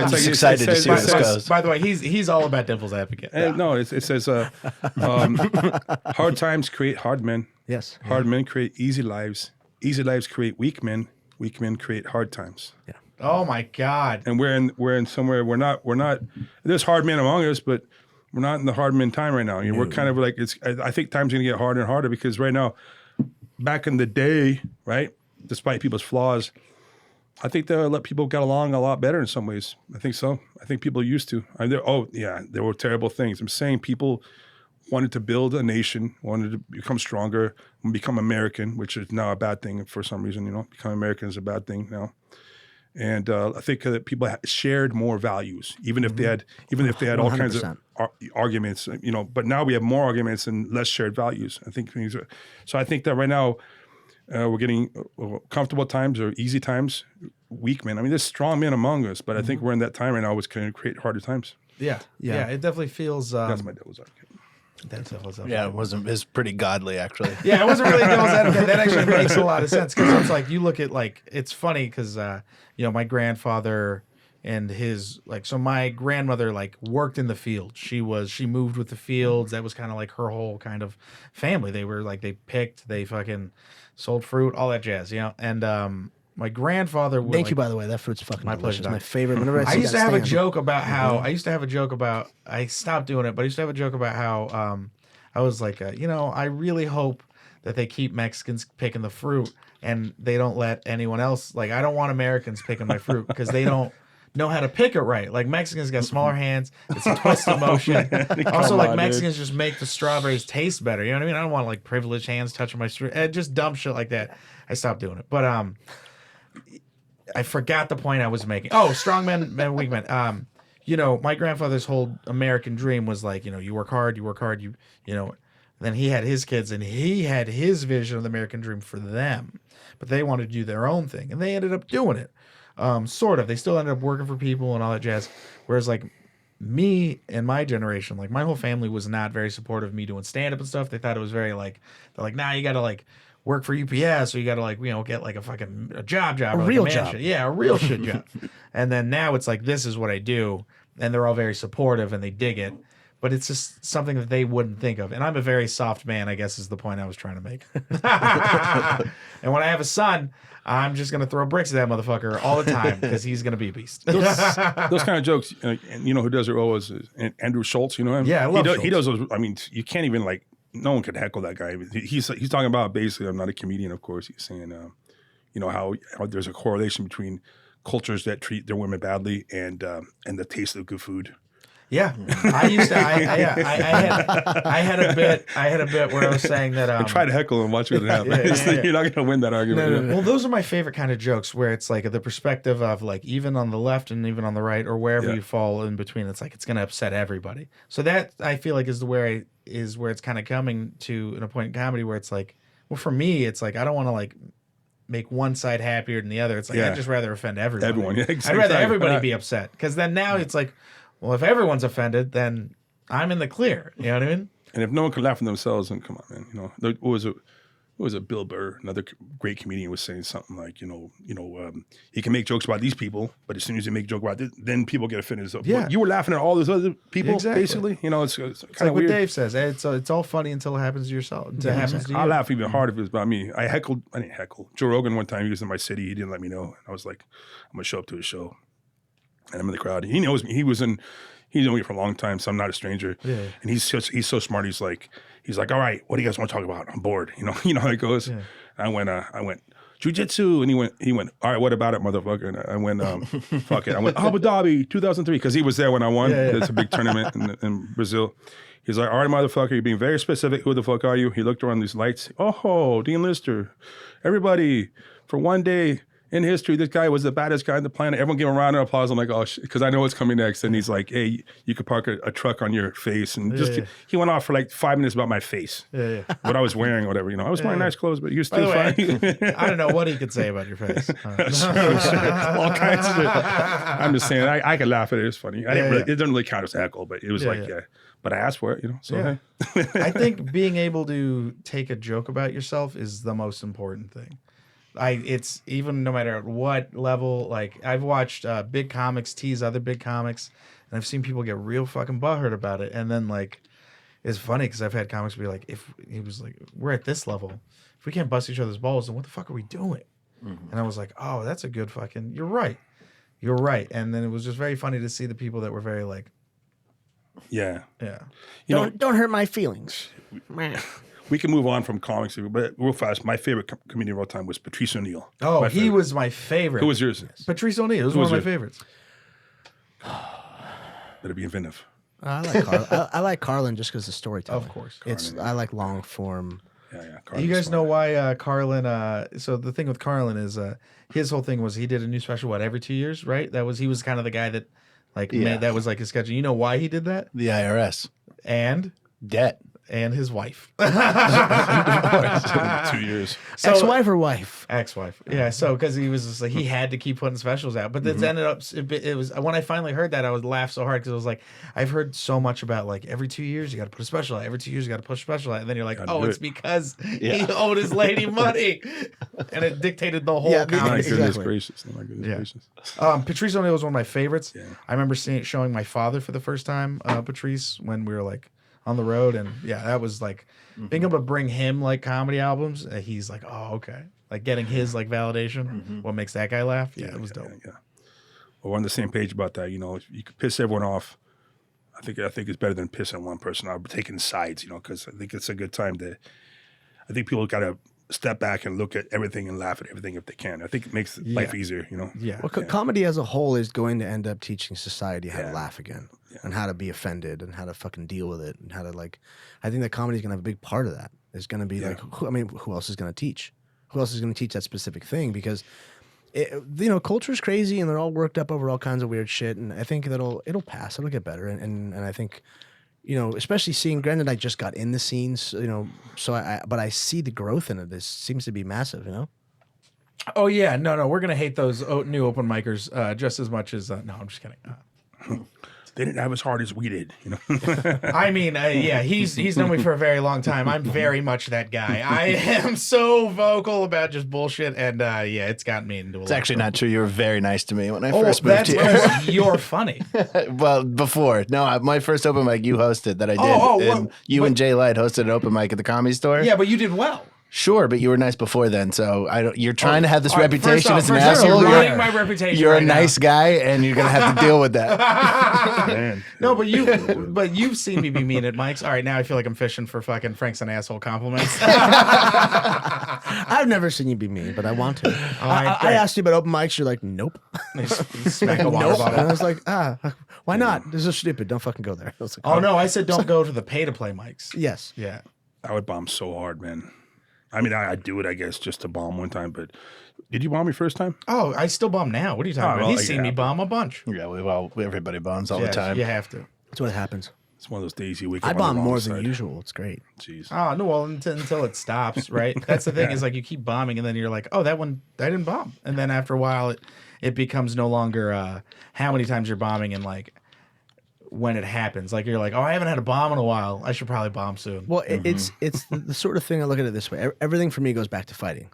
just excited to see where this goes. By the way, he's all about devil's advocate. No, it says hard times create hard men. yes, Hard men create easy lives. Easy lives create weak men. Weak men create hard times. yeah. Oh my God. And we're in somewhere we're not. There's hard men among us, but we're not in the hard men time right now. You know, we're kind of like I think time's gonna get harder and harder because right now, back in the day, right, despite people's flaws, I think people got along a lot better in some ways. I think so. I think people used to. There were terrible things. I'm saying people wanted to build a nation, wanted to become stronger, and become American, which is now a bad thing for some reason. You know, becoming American is a bad thing now. And I think that people shared more values, even if they had all kinds of 100%. arguments. You know, but now we have more arguments and less shared values. I think so. I think that right now we're getting comfortable times or easy times, weak men. I mean, there's strong men among us, but I think we're in that time right now, which can create harder times. Yeah. It definitely feels. That's my devil's advocate. That's devil's advocate. Yeah, it's pretty godly actually. Yeah, it wasn't really devil's advocate. That actually makes a lot of sense because it's like you look at like it's funny because you know my grandfather and his like so my grandmother like worked in the field. She moved with the fields. That was kind of like her whole kind of family. They were like they picked, they fucking sold fruit, all that jazz, you know. And my grandfather would Thank like, you, by the way. That fruit's fucking My delicious. pleasure, My Doc. favorite. Whenever I see I used to that have a stand. joke about how I stopped doing it, but I used to have a joke about how I was like, you know, I really hope that they keep Mexicans picking the fruit and they don't let anyone else. Like, I don't want Americans picking my fruit because they don't know how to pick it right. Like Mexicans got smaller hands. It's a twisted motion. Also, like Mexicans just make the strawberries taste better. You know what I mean? I don't want like privileged hands touching my fruit. Just dumb shit like that. I stopped doing it, but I forgot the point I was making. Oh, strong men and weak men. You know, my grandfather's whole American dream was like, you know, you work hard, you know. Then he had his kids, and he had his vision of the American dream for them, but they wanted to do their own thing, and they ended up doing it. Sort of. They still ended up working for people and all that jazz. Whereas, like me and my generation, like my whole family was not very supportive of me doing stand up and stuff. They thought it was very like, they're like, nah, you got to like work for UPS, or you got to like, you know, get like a job, or like real man job. shit. Yeah, a real shit job. And then now it's like, this is what I do. And they're all very supportive and they dig it. But it's just something that they wouldn't think of. And I'm a very soft man, I guess is the point I was trying to make. And when I have a son, I'm just going to throw bricks at that motherfucker all the time because he's going to be a beast. Those kind of jokes, and you know who does it well is Andrew Schultz. You know him? Yeah, I love he does Schultz. those. I mean, you can't even like. No one could heckle that guy. He's talking about basically. I'm not a comedian, of course. He's saying, you know how there's a correlation between cultures that treat their women badly and the taste of good food. Yeah, I used to. I had a bit where I was saying that. Try to heckle and watch what happens. You're not going to win that argument. Well, those are my favorite kind of jokes where it's like the perspective of like even on the left and even on the right or wherever you fall in between. It's like it's going to upset everybody. So that I feel like is where it's kind of coming to a point in comedy where it's like, well, for me, it's like I don't want to like make one side happier than the other. It's like I'd just rather offend everybody. Everyone, yeah, exactly. I'd rather everybody be upset because then now it's like, well, if everyone's offended, then I'm in the clear. You know what I mean? And if no one can laugh at themselves, then come on, man. You know, there was a Bill Burr, another great comedian, was saying something like, he can make jokes about these people, but as soon as you make a joke about this, then people get offended. So, you were laughing at all those other people, basically. You know, it's kind of like weird. What Dave says. It's all funny until it happens to yourself. Until it happens to you. I'll laugh even harder if it was about me. I didn't heckle. Joe Rogan one time, he was in my city. He didn't let me know. And I was like, I'm going to show up to his show. And I'm in the crowd. He knows me. He's known me for a long time, so I'm not a stranger. Yeah. And he's so smart. He's like, all right, what do you guys want to talk about? I'm bored. You know how it goes. Yeah. I went jiu-jitsu, and he went, all right, what about it, motherfucker? And I went, fuck it. I went Abu Dhabi 2003 because he was there when I won. Yeah. It's a big tournament in Brazil. He's like, all right, motherfucker, you're being very specific. Who the fuck are you? He looked around these lights. Oh, Dean Lister. Everybody, for one day in history, this guy was the baddest guy on the planet. Everyone gave him a round of applause. I'm like, oh, shit, because I know what's coming next. And he's like, hey, you could park a truck on your face. And he went off for like 5 minutes about my face, what I was wearing or whatever. I was wearing nice clothes, but he was still fine. I don't know what he could say about your face. All kinds of shit. I'm just saying, I could laugh at it. It's funny. It doesn't really count as heckle, but it was but I asked for it, So I think being able to take a joke about yourself is the most important thing. It's even no matter what level, like I've watched big comics tease other big comics, and I've seen people get real fucking butthurt about it. And then like, it's funny because I've had comics be like, if he was like, we're at this level, if we can't bust each other's balls, then what the fuck are we doing? Mm-hmm. And I was like, oh, that's a good fucking, you're right. And then it was just very funny to see the people that were very like, yeah. Don't hurt my feelings. We can move on from comics, but real fast, my favorite comedian of all time was Patrice O'Neill. Oh, he was my favorite. Who was yours? Patrice O'Neill. He was one of my favorites. Better be inventive. I like Carlin just because the storytelling. Of course. I like long form. Yeah. You guys know why Carlin, so the thing with Carlin is his whole thing was he did a new special, every 2 years, right? He was kind of the guy that made, that was like his schedule. You know why he did that? The IRS. And? Debt. And his wife. 2 years. So, ex-wife or wife? Ex-wife. Yeah. So because he was just like he had to keep putting specials out, but this ended up. It was when I finally heard that I would laugh so hard because I was like, I've heard so much about like every 2 years you got to put a special out. Every 2 years you got to push a special out, and then you're like, it's because he owed his lady money, and it dictated the whole. My goodness gracious! My goodness gracious. Patrice O'Neill was one of my favorites. Yeah. I remember showing my father for the first time Patrice when we were like on the road, and that was like being able to bring him like comedy albums. He's like, oh, okay, like getting his like validation. What makes that guy laugh? Yeah, it was dope. Yeah. Well, we're on the same page about that. If you could piss everyone off, I think it's better than pissing one person off, taking sides. Because I think it's a good time to. I think people got to step back and look at everything and laugh at everything if they can. I think it makes life easier. Yeah. Well, comedy as a whole is going to end up teaching society how to laugh again. And how to be offended and how to fucking deal with it and how to I think that comedy is going to have a big part of that. It's going to be who else is going to teach? Who else is going to teach that specific thing? Because, culture's crazy and they're all worked up over all kinds of weird shit. And I think it'll pass. It'll get better. And I think, especially seeing, granted, I just got in the scenes, but I see the growth in it. This seems to be massive, Oh, yeah. No. We're going to hate those new open micers just as much as, no, I'm just kidding. They didn't have as hard as we did, I mean, he's known me for a very long time. I'm very much that guy. I am so vocal about just bullshit, and it's gotten me into a lot. It's actually not true. You were very nice to me when I first moved here. You're funny. Well, before. No, my first open mic you hosted that I did. And Jay Light hosted an open mic at the Comedy Store. Yeah, but you did well. Sure, but you were nice before then, so I don't. You're trying to have this all right, reputation as an first off, asshole. you're ruining my reputation. You're right a nice guy, and you're gonna have to deal with that. Man. No, but you've seen me be mean at Mike's. All right, now I feel like I'm fishing for fucking Frank's an asshole compliments. I've never seen you be mean, but I want to. right, I asked you about open mics. You're like, nope. You smack a water Nope. bottle. And I was like, why not? This is stupid. Don't fucking go there. I was like, Oh no, I said don't go to the pay to play mics. yes. Yeah. I would bomb so hard, man. I mean, I'd do it, I guess, just to bomb one time. But did you bomb me first time? Oh, I still bomb now. What are you talking about? well, He's seen me bomb a bunch. Yeah, everybody bombs all Yes, the time. You have to. That's what happens. It's one of those days you wake I up on the bomb wrong more side. than usual. It's great. Jeez. Oh no, well until it stops, right? That's the thing is like you keep bombing and then you're like, oh, that one I didn't bomb, and then after a while it becomes no longer how many times you're bombing and like when it happens. Like you're like, oh, I haven't had a bomb in a while. I should probably bomb soon. Well, it's the sort of thing I look at it this way. Everything for me goes back to fighting.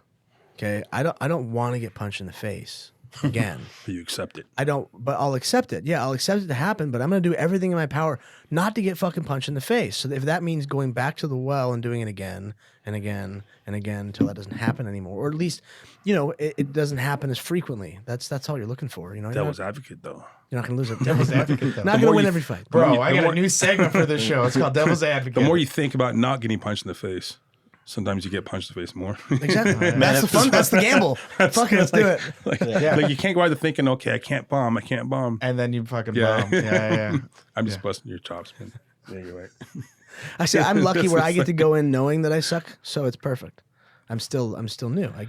Okay, I don't want to get punched in the face again. But you accept it. I don't, but I'll accept it. Yeah, I'll accept it to happen, but I'm going to do everything in my power not to get fucking punched in the face. So if that means going back to the well and doing it again and again and again until that doesn't happen anymore, or at least, it doesn't happen as frequently. That's all you're looking for. Devil's advocate, though. You're not going to lose it. Devil's advocate, though. Not going to win every fight. Bro, I got a new segment for this show. It's called Devil's Advocate. The more you think about not getting punched in the face, sometimes you get punched in the face more. Exactly. That's the fun. That's the gamble. Fuck it, let's do it. Like you can't go out there thinking, okay, I can't bomb. And then you fucking Yeah. bomb. Yeah. I'm just busting your chops, man. Yeah, you're right. I say I'm lucky where I get to go in knowing that I suck, so it's perfect. I'm still new. I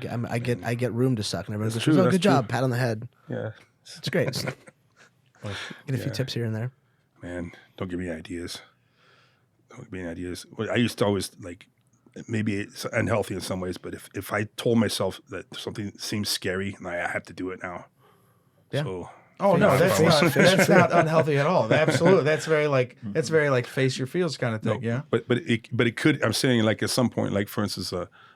get room to suck, and everyone goes, true, "Oh, that's good job, pat on the head." Yeah. It's great. Get a few tips here and there. Man, don't give me ideas. Don't give me ideas. I used to always maybe it's unhealthy in some ways, but if I told myself that something seems scary, I have to do it now. Yeah. So Oh no, that's not unhealthy at all. Absolutely, that's very like face your feels kind of thing. Yeah. But it could. I'm saying like at some point, like for instance,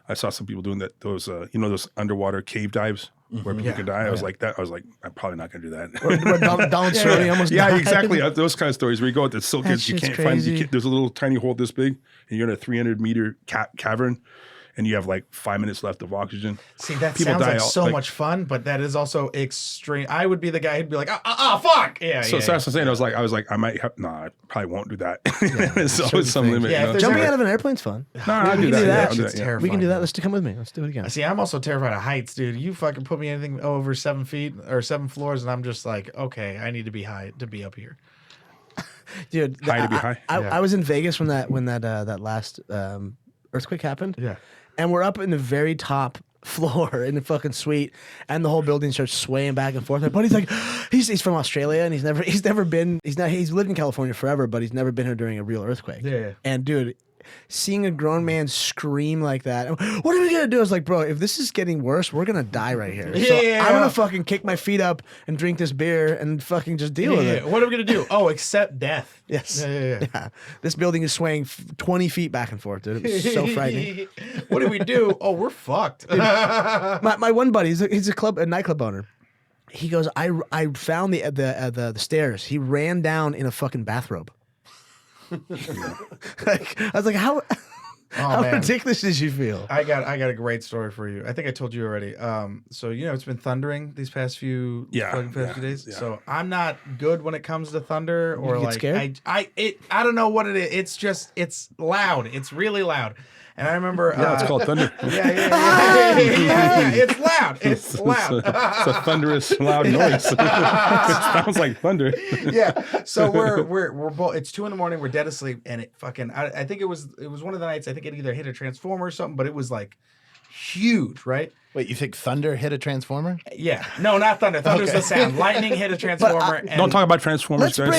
I saw some people doing that. Those those underwater cave dives where people can die. I was like that. I was like, I'm probably not going to do that. Where Donald Cerrone almost Yeah, died. exactly. Those kind of stories where you go at the silk, you shit's can't crazy. find. There's a little tiny hole this big, and you're in a 300-meter cavern, and you have like 5 minutes left of oxygen. See, that People sounds die like all- so like- much fun, but that is also extreme. I would be the guy who'd be like, fuck. Yeah. So that's what I'm saying. I was like, I might have. No, I probably won't do that. There's always some limit. Yeah, if there's Jumping ever- out of an airplane's fun. No, I'll we do can do that. that. Yeah, I'll do It's that, yeah. terrifying. We can do that. Let's come with me. Let's do it again. See, I'm also terrified of heights, dude. You fucking put me anything over 7 feet or 7 floors, and I'm just like, okay, I need to be high to be up here. Dude, High to be high. I was in Vegas when that last earthquake happened. Yeah. And we're up in the very top floor in the fucking suite, and the whole building starts swaying back and forth. My buddy's like, he's from Australia, and he's lived in California forever, but he's never been here during a real earthquake. Yeah. And dude, seeing a grown man scream like that, what are we gonna do? I was like, bro, if this is getting worse, we're gonna die right here. So I'm gonna fucking kick my feet up and drink this beer and fucking just deal with it. What are we gonna do? Oh, accept death. Yes. Yeah. This building is swaying 20 feet back and forth, dude. It was so frightening. What do we do? Oh, we're fucked. My one buddy, he's a nightclub owner. He goes, I found the stairs. He ran down in a fucking bathrobe. I was like, how man. ridiculous did you feel? I got a great story for you. I think I told you already. So it's been thundering these past few few days. Yeah. So I'm not good when it comes to thunder or get like scared? I don't know what it is. It's loud. It's really loud. And I remember It's called thunder. Yeah. It's loud. It's loud. It's a thunderous, loud noise. It sounds like thunder. Yeah. So we're both. It's 2 a.m. We're dead asleep, and it fucking. I think it was one of the nights. I think it either hit a transformer or something, but it was like huge, right? Wait, you think thunder hit a transformer? Yeah. No, not thunder. Thunder's the sound. Lightning hit a transformer. and Don't talk about Transformers, guys.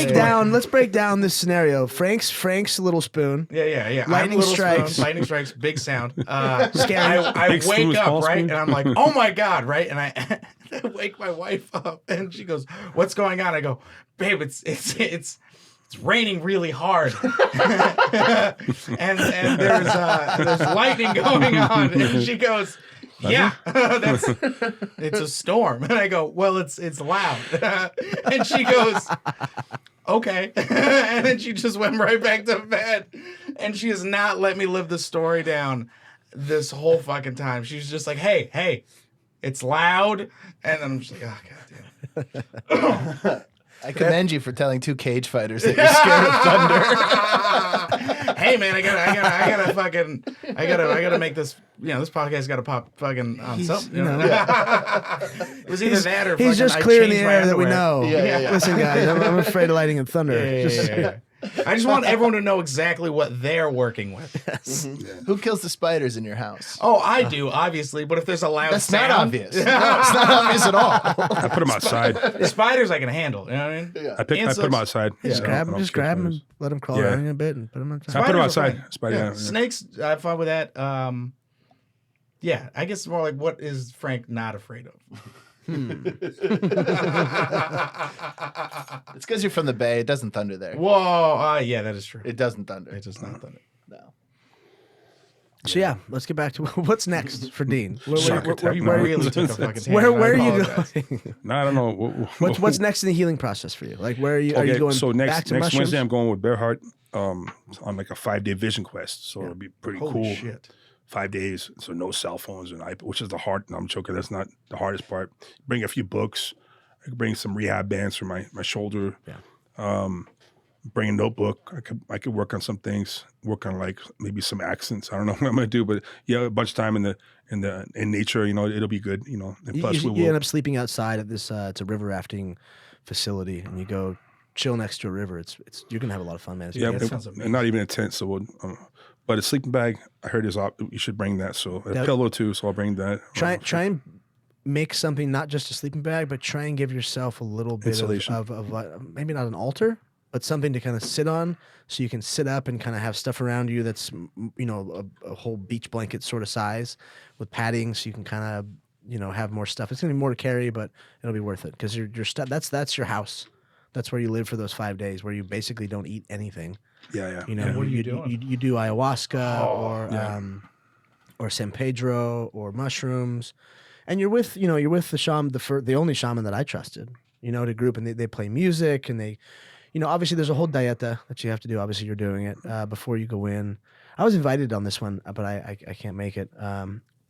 Let's break down this scenario. Frank's little spoon. Yeah. Lightning strikes. Lightning strikes. Big sound. Scary. I Big spoon wake with up, small right? spoon. And I'm like, oh my God, right? And I wake my wife up and she goes, what's going on? I go, babe, it's raining really hard. and there's lightning going on. And she goes, yeah, it's a storm. And I go, well, it's loud. And she goes, okay. And then she just went right back to bed. And she has not let me live the story down this whole fucking time. She's just like, hey, it's loud. And then I'm just like, oh, God damn. I commend you for telling 2 cage fighters that you're scared of thunder. Hey man, I gotta make this. This podcast got to pop fucking on something. It was either that or he's fucking, just clearing the I changed my air that we underwear. know. Yeah. Listen, guys, I'm afraid of lightning and thunder. Yeah. I just want everyone to know exactly what they're working with. Who kills the spiders in your house? Oh, I do, obviously, but if there's a loud That's sound, not obvious. No, it's not obvious at all. I put them outside. the spiders I can handle. You know what I mean? Yeah. I put them outside. Just grab them and let them crawl Yeah. around you a bit and put them outside. I put them Spiders are outside. fine. Spider, yeah. Snakes, I have fun with that. Yeah, I guess more like, what is Frank not afraid of? It's because you're from the Bay. It doesn't thunder there. Whoa, yeah, that is true. It doesn't thunder. It does not thunder. No. So yeah, let's get back to what's next for Dean. Shark attack. You No. really took a fucking tangent. Where I are you apologize. going? No, I don't know. What's next in the healing process for you? Like, where are you? Are you going so back next to next mushrooms? Wednesday I'm going with Bearheart on like a 5-day vision quest. So it'll be pretty Holy cool. shit. 5 days, so no cell phones and iPad, which is the hard. No, I'm joking. That's not the hardest part. Bring a few books. I could bring some rehab bands for my shoulder. Yeah. Bring a notebook. I could work on some things. Work on like maybe some accents. I don't know what I'm gonna do, but yeah, a bunch of time in nature. It'll be good. And plus You end up sleeping outside at this. It's a river rafting facility, and you go chill next to a river. It's you're gonna have a lot of fun, man. It's yeah, gonna be- sounds and not even a tent. So but a sleeping bag, I heard you should bring that. So a pillow too. So I'll bring that. Try and make something not just a sleeping bag, but try and give yourself a little bit Insulation. of maybe not an altar, but something to kind of sit on, so you can sit up and kind of have stuff around you that's a whole beach blanket sort of size with padding, so you can kind of have more stuff. It's gonna be more to carry, but it'll be worth it because your stuff that's your house. That's where you live for those 5 days, where you basically don't eat anything. Yeah. What are you doing? You do ayahuasca or San Pedro or mushrooms, and you're with the shaman, the only shaman that I trusted, to group, and they play music, and they, obviously there's a whole dieta that you have to do. Obviously you're doing it before you go in. I was invited on this one, but I can't make it.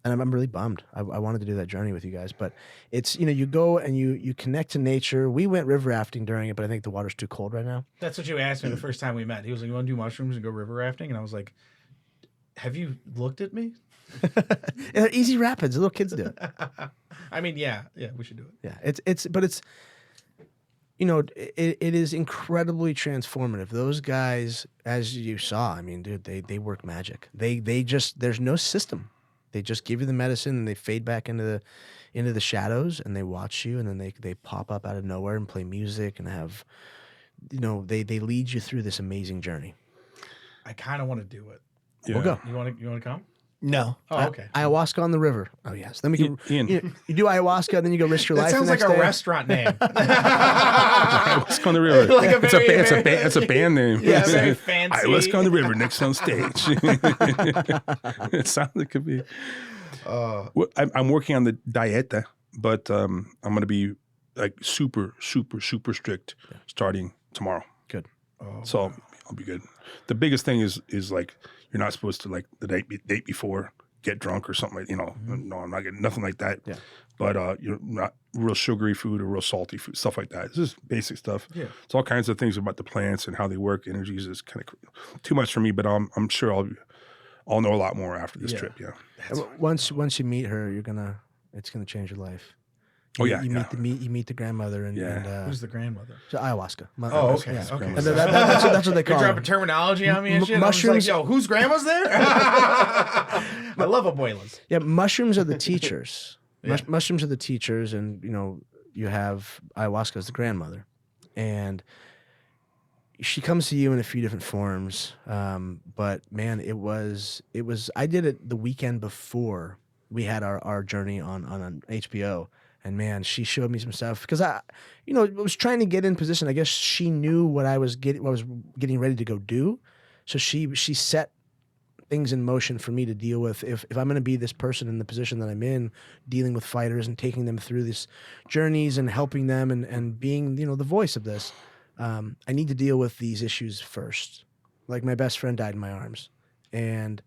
And I'm really bummed. I wanted to do that journey with you guys, but it's, you go and you connect to nature. We went river rafting during it, but I think the water's too cold right now. That's what you asked me the first time we met. He was like, "You want to do mushrooms and go river rafting?" And I was like, "Have you looked at me?" They're easy rapids. The little kids do it. I mean, yeah, we should do it. Yeah, it's it is incredibly transformative. Those guys, as you saw, I mean, dude, they work magic. They just, there's no system. They just give you the medicine and they fade back into the shadows, and they watch you, and then they pop up out of nowhere and play music and have, they lead you through this amazing journey. I kind of want to do it. Yeah. We'll go. You want to come? No. Oh, okay. Ayahuasca on the river. Oh yes. Then we can. Ian. You do ayahuasca, then you go risk your That life. sounds the like next a day. restaurant name. Ayahuasca on the river. Like a very, It's a band name. Yeah, very fancy. Ayahuasca on the river next on stage. It sounds like it could be. Well, I'm working on the dieta, but I'm going to be like super, super, super strict starting tomorrow. Good. So I'll be good. The biggest thing is like you're not supposed to, like, the date before get drunk or something like, no, I'm not getting nothing like that. Yeah. But you're not real sugary food or real salty food, stuff like that. It's just basic stuff. Yeah. It's all kinds of things about the plants and how they work. Energies is kind of too much for me, but I'm sure I'll know a lot more after this trip. Yeah. Once you meet her, it's gonna change your life. Oh yeah. You meet the grandmother and Who's the grandmother? so ayahuasca. Oh, okay. Yeah. Okay. And that's what they You're call dropping it. terminology on me and shit. Mushrooms- I was like, yo, whose grandma's there? I love abuelas. Yeah, mushrooms are the teachers. Yeah. Mushrooms are the teachers, and you have ayahuasca as the grandmother, and she comes to you in a few different forms. But man, it was. I did it the weekend before we had our journey on HBO, and man, she showed me some stuff because I was trying to get in position. I guess she knew what I was getting ready to go do, so she set things in motion for me to deal with. If I'm going to be this person in the position that I'm in, dealing with fighters and taking them through these journeys and helping them and being, the voice of this, I need to deal with these issues first. Like my best friend died in my arms, and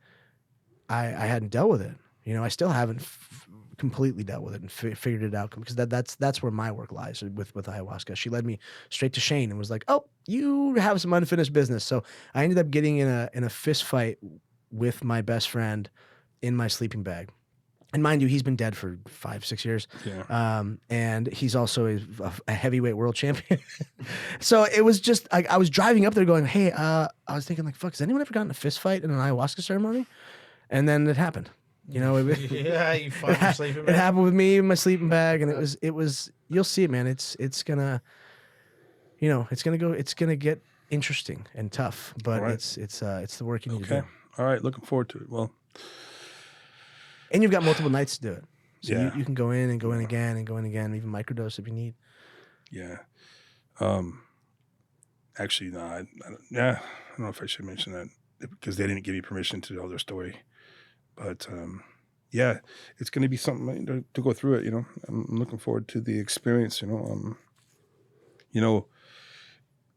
I hadn't dealt with it. You know, I still haven't completely dealt with it and figured it out, because that's where my work lies with ayahuasca. She led me straight to Shane and was like, "Oh, you have some unfinished business." So I ended up getting in a fist fight with my best friend in my sleeping bag. And mind you, he's been dead for 5-6 years. Yeah. And he's also a heavyweight world champion. So it was just, I was driving up there going, hey, I was thinking like, fuck, has anyone ever gotten in a fist fight in an ayahuasca ceremony? And then it happened. You know, Yeah, you fought your sleeping it bag. happened with me in my sleeping bag, and it was, you'll see it, man. It's gonna, you know, it's gonna get interesting and tough, but Right. it's the work you need to Okay. do. All right. Looking forward to it. Well, And you've got multiple nights to do it. So Yeah. you can go in and go in again and go in again, even microdose if you need. yeah. Actually, no. I don't know if I should mention that because they didn't give me permission to tell their story. But yeah, it's going to be something to go through it. You know, I'm looking forward to the experience. You know,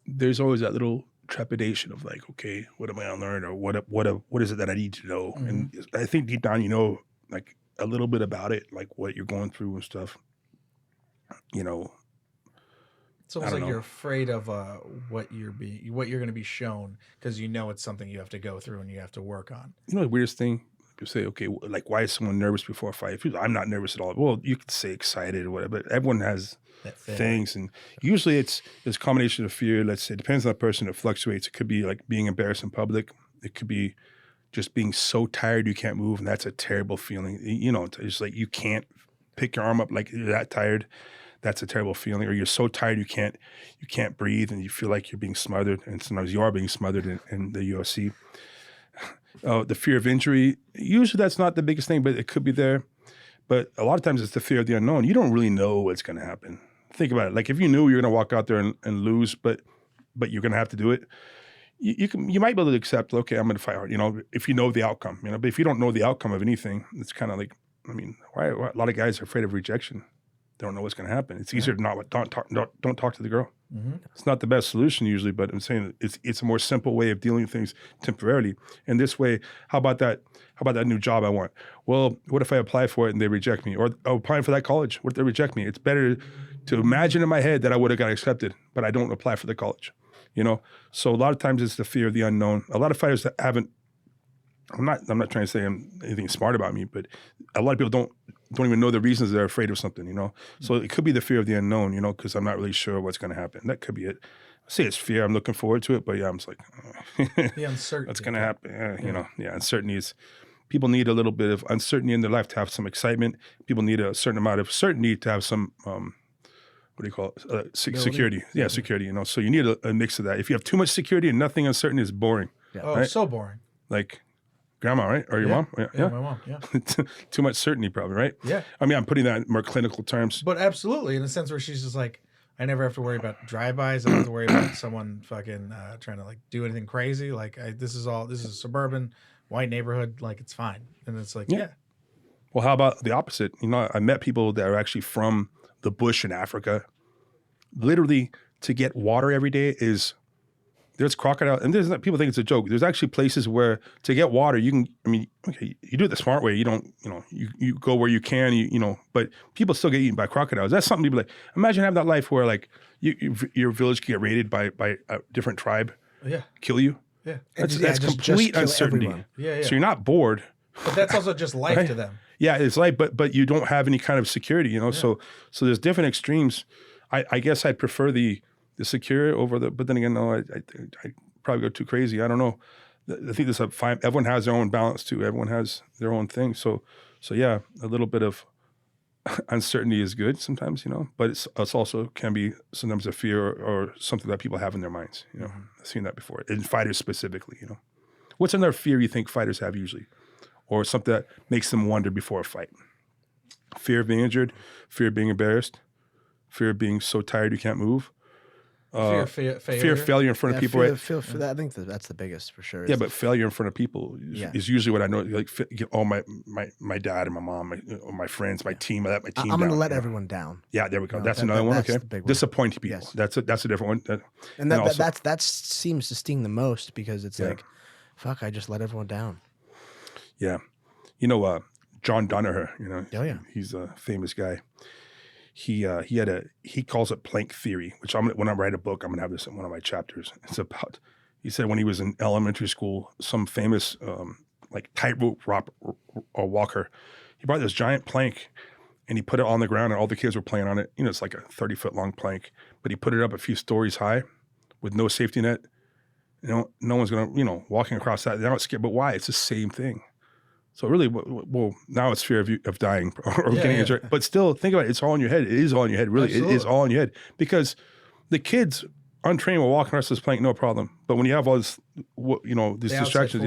there's always that little trepidation of like, okay, what am I gonna learn, or what is it that I need to know? And I think deep down, you know, like a little bit about it, like what you're going through and stuff. You know, It's almost I don't like know. you're afraid of what you're going to be shown, because you know it's something you have to go through and you have to work on. You know the weirdest thing? You say, okay, like why is someone nervous before a fight? I'm not nervous at all. Well, you could say excited or whatever, but everyone has That thing. things, and usually it's a combination of fear. Let's say it depends on the person. It fluctuates. It could be like being embarrassed in public. It could be just being so tired you can't move, and that's a terrible feeling. You know, it's like you can't pick your arm up, like you're that tired. That's a terrible feeling. Or you're so tired you can't breathe, and you feel like you're being smothered, and sometimes you are being smothered in the UFC. The fear of injury, usually that's not the biggest thing, but it could be there. But a lot of times it's the fear of the unknown. You don't really know what's going to happen. Think about it. Like if you knew you were going to walk out there and lose, but you're going to have to do it, you might be able to accept, okay, I'm going to fight hard, you know, if you know the outcome, you know. But if you don't know the outcome of anything, it's kind of like, I mean, why a lot of guys are afraid of rejection. They don't know what's going to happen. It's easier to don't talk to the girl. It's not the best solution usually, but I'm saying it's a more simple way of dealing with things temporarily. And this way, how about that new job I want? Well, what if I apply for it and they reject me? Or I'm applying for that college. What if they reject me? It's better to imagine in my head that I would have got accepted, but I don't apply for the college. You know? So a lot of times it's the fear of the unknown. A lot of fighters that haven't, I'm not trying to say anything smart about me, but a lot of people don't even know the reasons they're afraid of something, you know? So it could be the fear of the unknown, you know, because I'm not really sure what's going to happen. That could be it. I say it's fear. I'm looking forward to it, but yeah, I'm just like, The uncertainty. what's going to happen? Yeah, you know, yeah, uncertainty is, people need a little bit of uncertainty in their life to have some excitement. People need a certain amount of certainty to have some, what do you call it? Security. Yeah, security, you know? So you need a mix of that. If you have too much security and nothing uncertain, it's boring. Oh, right? so boring. Like grandma, right? Or your mom? Yeah, my mom. Yeah. Too much certainty, probably, right? Yeah. I mean, I'm putting that in more clinical terms. But absolutely, in a sense where she's just like, I never have to worry about drive-bys. I don't have to worry about someone fucking trying to like do anything crazy. Like this is a suburban white neighborhood. Like it's fine. And it's like, yeah. Well, how about the opposite? You know, I met people that are actually from the bush in Africa. Literally, to get water every day there's crocodile, and people think it's a joke. There's actually places where to get water, you can, I mean, okay, you do it the smart way. You don't, you know, you go where you can, you know, but people still get eaten by crocodiles. That's something to be like, imagine having that life where like your village can get raided by a different tribe, kill you. Yeah. That's just complete kill uncertainty. everyone. Yeah. So you're not bored. But that's also just life to them. Yeah, it's like, but you don't have any kind of security, you know. So there's different extremes. I guess I'd prefer the secure over but then again, no, I probably go too crazy. I don't know. I think this is fine. Everyone has their own balance too. Everyone has their own thing. So yeah, a little bit of uncertainty is good sometimes, you know, but it's also can be sometimes a fear or something that people have in their minds. You know, I've seen that before in fighters specifically. You know, what's another fear you think fighters have usually, or something that makes them wonder before a fight? Fear of being injured, fear of being embarrassed, fear of being so tired you can't move. Fear Fear of failure in front of people, right? I think that's the biggest for sure. Yeah, but failure in front of people is usually what I know. Like, my dad and my mom, my friends, my team. I let my team I'm down. going to let everyone down. Yeah, there we go. No, That's another one. that's Okay, the big one. disappointing people. Yes. That's a different one. And that seems to sting the most because it's like, fuck, I just let everyone down. Yeah. You know, John Danaher, you know, Oh, yeah. he's a famous guy. He calls it plank theory, which when I write a book, I'm gonna have this in one of my chapters. It's about, he said when he was in elementary school, some famous like tightrope walker, he brought this giant plank and he put it on the ground and all the kids were playing on it. You know, it's like a 30-foot long plank, but he put it up a few stories high with no safety net. You know, no one's gonna, you know, walking across that. They're not scared, but why? It's the same thing. So really, well, now it's fear of dying or getting injured. But still, think about it. It's all in your head. It is all in your head. Really, Absolutely. It is all in your head. Because the kids untrained will walk across this plank, no problem. But when you have all this, you know, these distractions,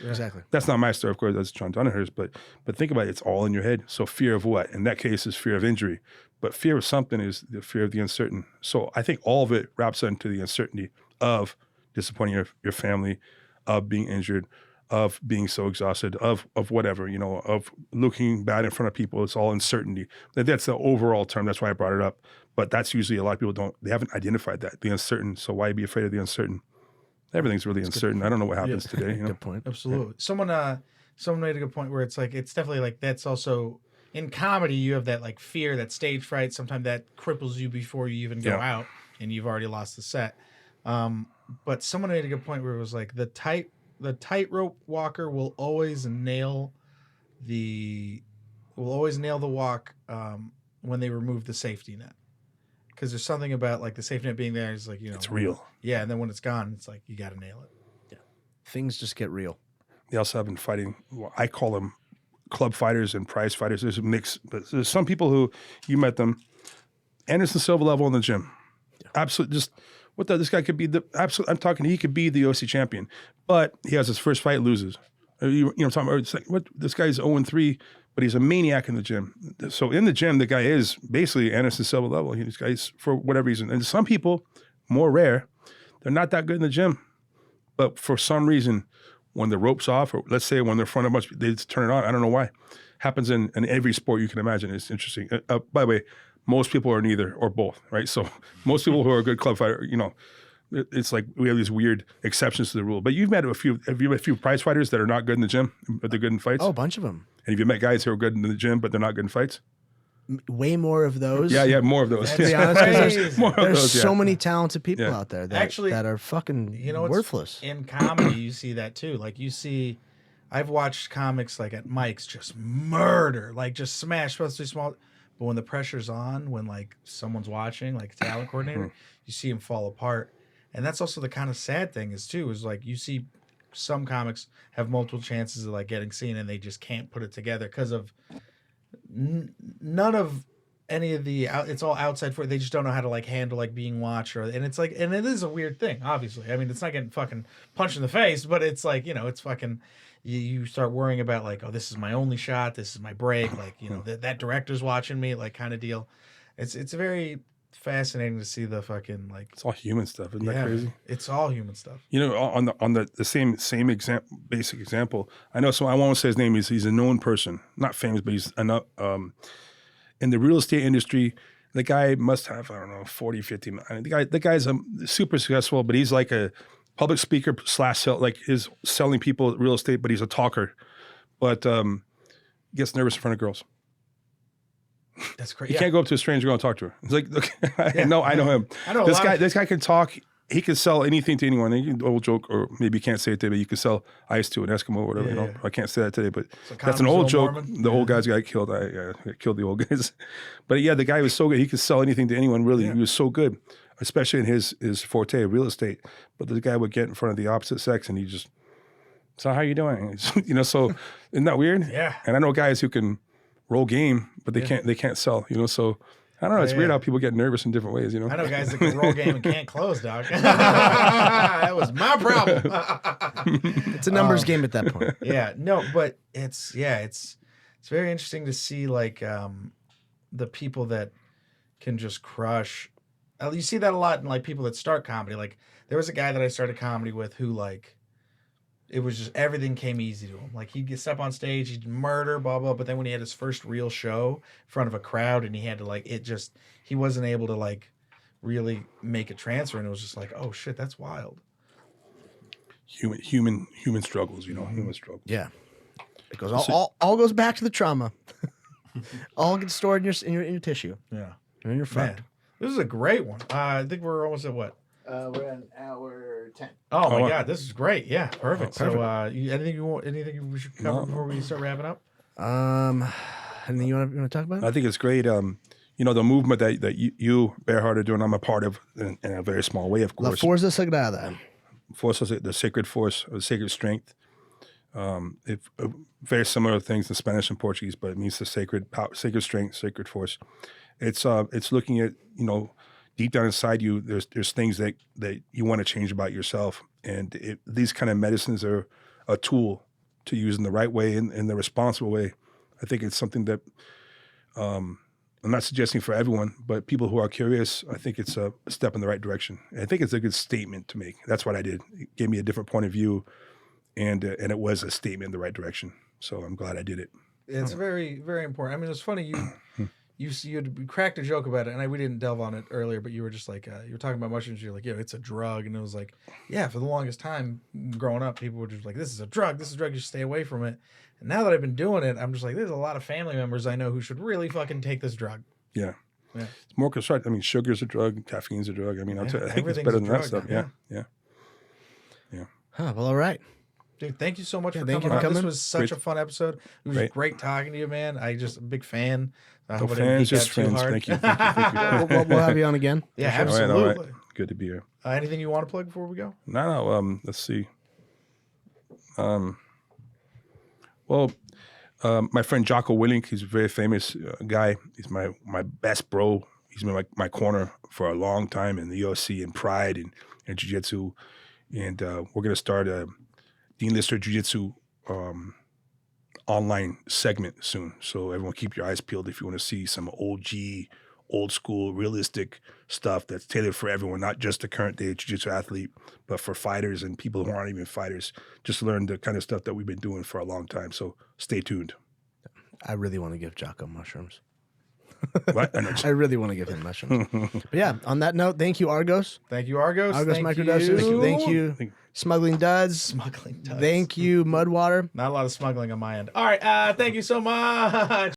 Exactly. That's not my story, of course. That's John Danaher's. But think about it. It's all in your head. So fear of what? In that case, is fear of injury. But fear of something is the fear of the uncertain. So I think all of it wraps into the uncertainty of disappointing your family, of being injured, of being so exhausted, of whatever, you know, of looking bad in front of people. It's all uncertainty. That's the overall term. That's why I brought it up. But that's usually a lot of people they haven't identified that, the uncertain. So why be afraid of the uncertain? Everything's really uncertain. I don't know what happens today. You know? Good point. Absolutely. Yeah. Someone made a good point where it's like, it's definitely like, that's also in comedy, you have that like fear, that stage fright. Sometimes that cripples you before you even go out and you've already lost the set. But someone made a good point where it was like the tightrope walker will always nail the walk when they remove the safety net, because there's something about like the safety net being there is like, you know, it's real. Yeah, and then when it's gone, it's like you got to nail it. Yeah, things just get real. They also have been fighting. Well, I call them club fighters and prize fighters. There's a mix, but there's some people who you met them. Anderson Silva level in the gym, absolutely just. This guy could be the absolute. I'm talking. He could be the OC champion, but he has his first fight, loses. You know, talking about it's like, what? This guy's 0-3, but he's a maniac in the gym. So in the gym, the guy is basically Anderson Silva level. These guys, for whatever reason, and some people, more rare, they're not that good in the gym, but for some reason, when the rope's off, or let's say when they're in front of a bunch, they just turn it on. I don't know why. Happens in every sport you can imagine. It's interesting. By the way. Most people are neither or both, right? So most people who are a good club fighter, you know, it's like we have these weird exceptions to the rule. But have you met a few prize fighters that are not good in the gym, but they're good in fights? Oh, a bunch of them. And have you met guys who are good in the gym, but they're not good in fights? Way more of those. Yeah, more of those. To be honest, there's yeah. so many talented people out there that are fucking worthless. In comedy, you see that too. Like I've watched comics like at Mike's just murder, like just smash, supposed to be small. But when the pressure's on, when like someone's watching, like a talent coordinator, you see him fall apart. And that's also the kind of sad thing is like you see some comics have multiple chances of like getting seen and they just can't put it together because of none of any of the it's all outside for they just don't know how to like handle like being watched and it's like, and it is a weird thing, obviously. I mean, it's not getting fucking punched in the face, but it's like, you know, it's fucking. You start worrying about like, oh, this is my only shot. This is my break. Like, you know, that director's watching me, like kind of deal. It's very fascinating to see the fucking like. It's all human stuff, isn't that crazy? It's all human stuff. You know, on the same example, basic example. I know. So I won't say his name. He's a known person, not famous, but he's in the real estate industry. The guy must have, I don't know, 40, 50. The guy's super successful, but he's like a public speaker / like is selling people real estate, but he's a talker, but gets nervous in front of girls. That's crazy. You can't go up to a stranger and talk to her. It's like, look, I know him. I know this guy can talk. He can sell anything to anyone. An old joke, or maybe you can't say it today, but you can sell ice to an Eskimo or whatever. Yeah. I can't say that today, but that's an old joke. Mormon. The old guys got killed. I killed the old guys. But yeah, the guy was so good. He could sell anything to anyone, really. Yeah. He was so good, especially in his forte of real estate. But the guy would get in front of the opposite sex and he just, so how you doing? You know, so isn't that weird? Yeah. And I know guys who can roll game, but they can't sell, you know, so I don't know. It's weird how people get nervous in different ways, you know. I know guys that can roll game and can't close, dog. That was my problem. It's a numbers game at that point. Yeah, no, but it's very interesting to see like the people that can just crush. You see that a lot in like people that start comedy. Like there was a guy that I started comedy with who like it was just everything came easy to him. Like he'd get up on stage, he'd murder, blah blah. But then when he had his first real show in front of a crowd, and he had to he wasn't able to like really make a transfer, and it was just like, oh shit, that's wild. Human struggles, you know, human struggles. Yeah, It goes all goes back to the trauma. All gets stored in your tissue. Yeah. And you're fucked. Man, this is a great one. I think we're almost at what? We're at an hour 10. Oh my wow. God, this is great. Yeah, perfect. perfect. So, anything we should cover before we start wrapping up? Anything you want to talk about? I think it's great. You know, the movement that you Bearheart, are doing, I'm a part of in a very small way, of La course. Forza Sagrada. Force, the sacred force, or the sacred strength. Very similar things in Spanish and Portuguese, but it means the sacred power, sacred strength, sacred force. It's looking at, you know, deep down inside you, there's things that you want to change about yourself, and these kind of medicines are a tool to use in the right way, in the responsible way. I think it's something that I'm not suggesting for everyone, but people who are curious, I think it's a step in the right direction. And I think it's a good statement to make. That's what I did. It gave me a different point of view, and it was a statement in the right direction. So I'm glad I did it. It's very, very important. I mean, it's funny you had cracked a joke about it, and we didn't delve on it earlier, but you were just like you were talking about mushrooms. You're like, it's a drug, and it was like, yeah, for the longest time growing up, people were just like, this is a drug. This is a drug. You should stay away from it. And now that I've been doing it, I'm just like, there's a lot of family members I know who should really fucking take this drug. Yeah. Yeah. It's more constructive. I mean, sugar's a drug, caffeine's a drug. I mean, I think it's everything's better a than drug that stuff. now, Yeah. Huh, well, all right. Dude, thank you so much for thank coming you on. for This coming. was such a fun episode. It was Great. great talking to you, man. I just a big fan. I No hope I didn't fans, geek out just too friends. hard. Thank you. We'll have you on again. Yeah, All right, absolutely. all right. Good to be here. Anything you want to plug before we go? No. Let's see. My friend Jocko Willink, he's a very famous guy. He's my best bro. He's been my corner for a long time in the UFC and Pride and Jiu-Jitsu. And we're going to start a Dean Lister Jiu-Jitsu online segment soon. So everyone keep your eyes peeled if you want to see some old school, realistic stuff that's tailored for everyone, not just the current day jiu-jitsu athlete, but for fighters and people who aren't even fighters. Just learn the kind of stuff that we've been doing for a long time. So stay tuned. I really want to give Jocko mushrooms. What? I really want to give him mushrooms. But yeah, on that note, thank you, Argos. Thank you, Argos. Argos Thank Microdoses. you. Thank you, Smuggling Duds. Smuggling Duds. Thank you, Mudwater. Not a lot of smuggling on my end. All right. Thank you so much.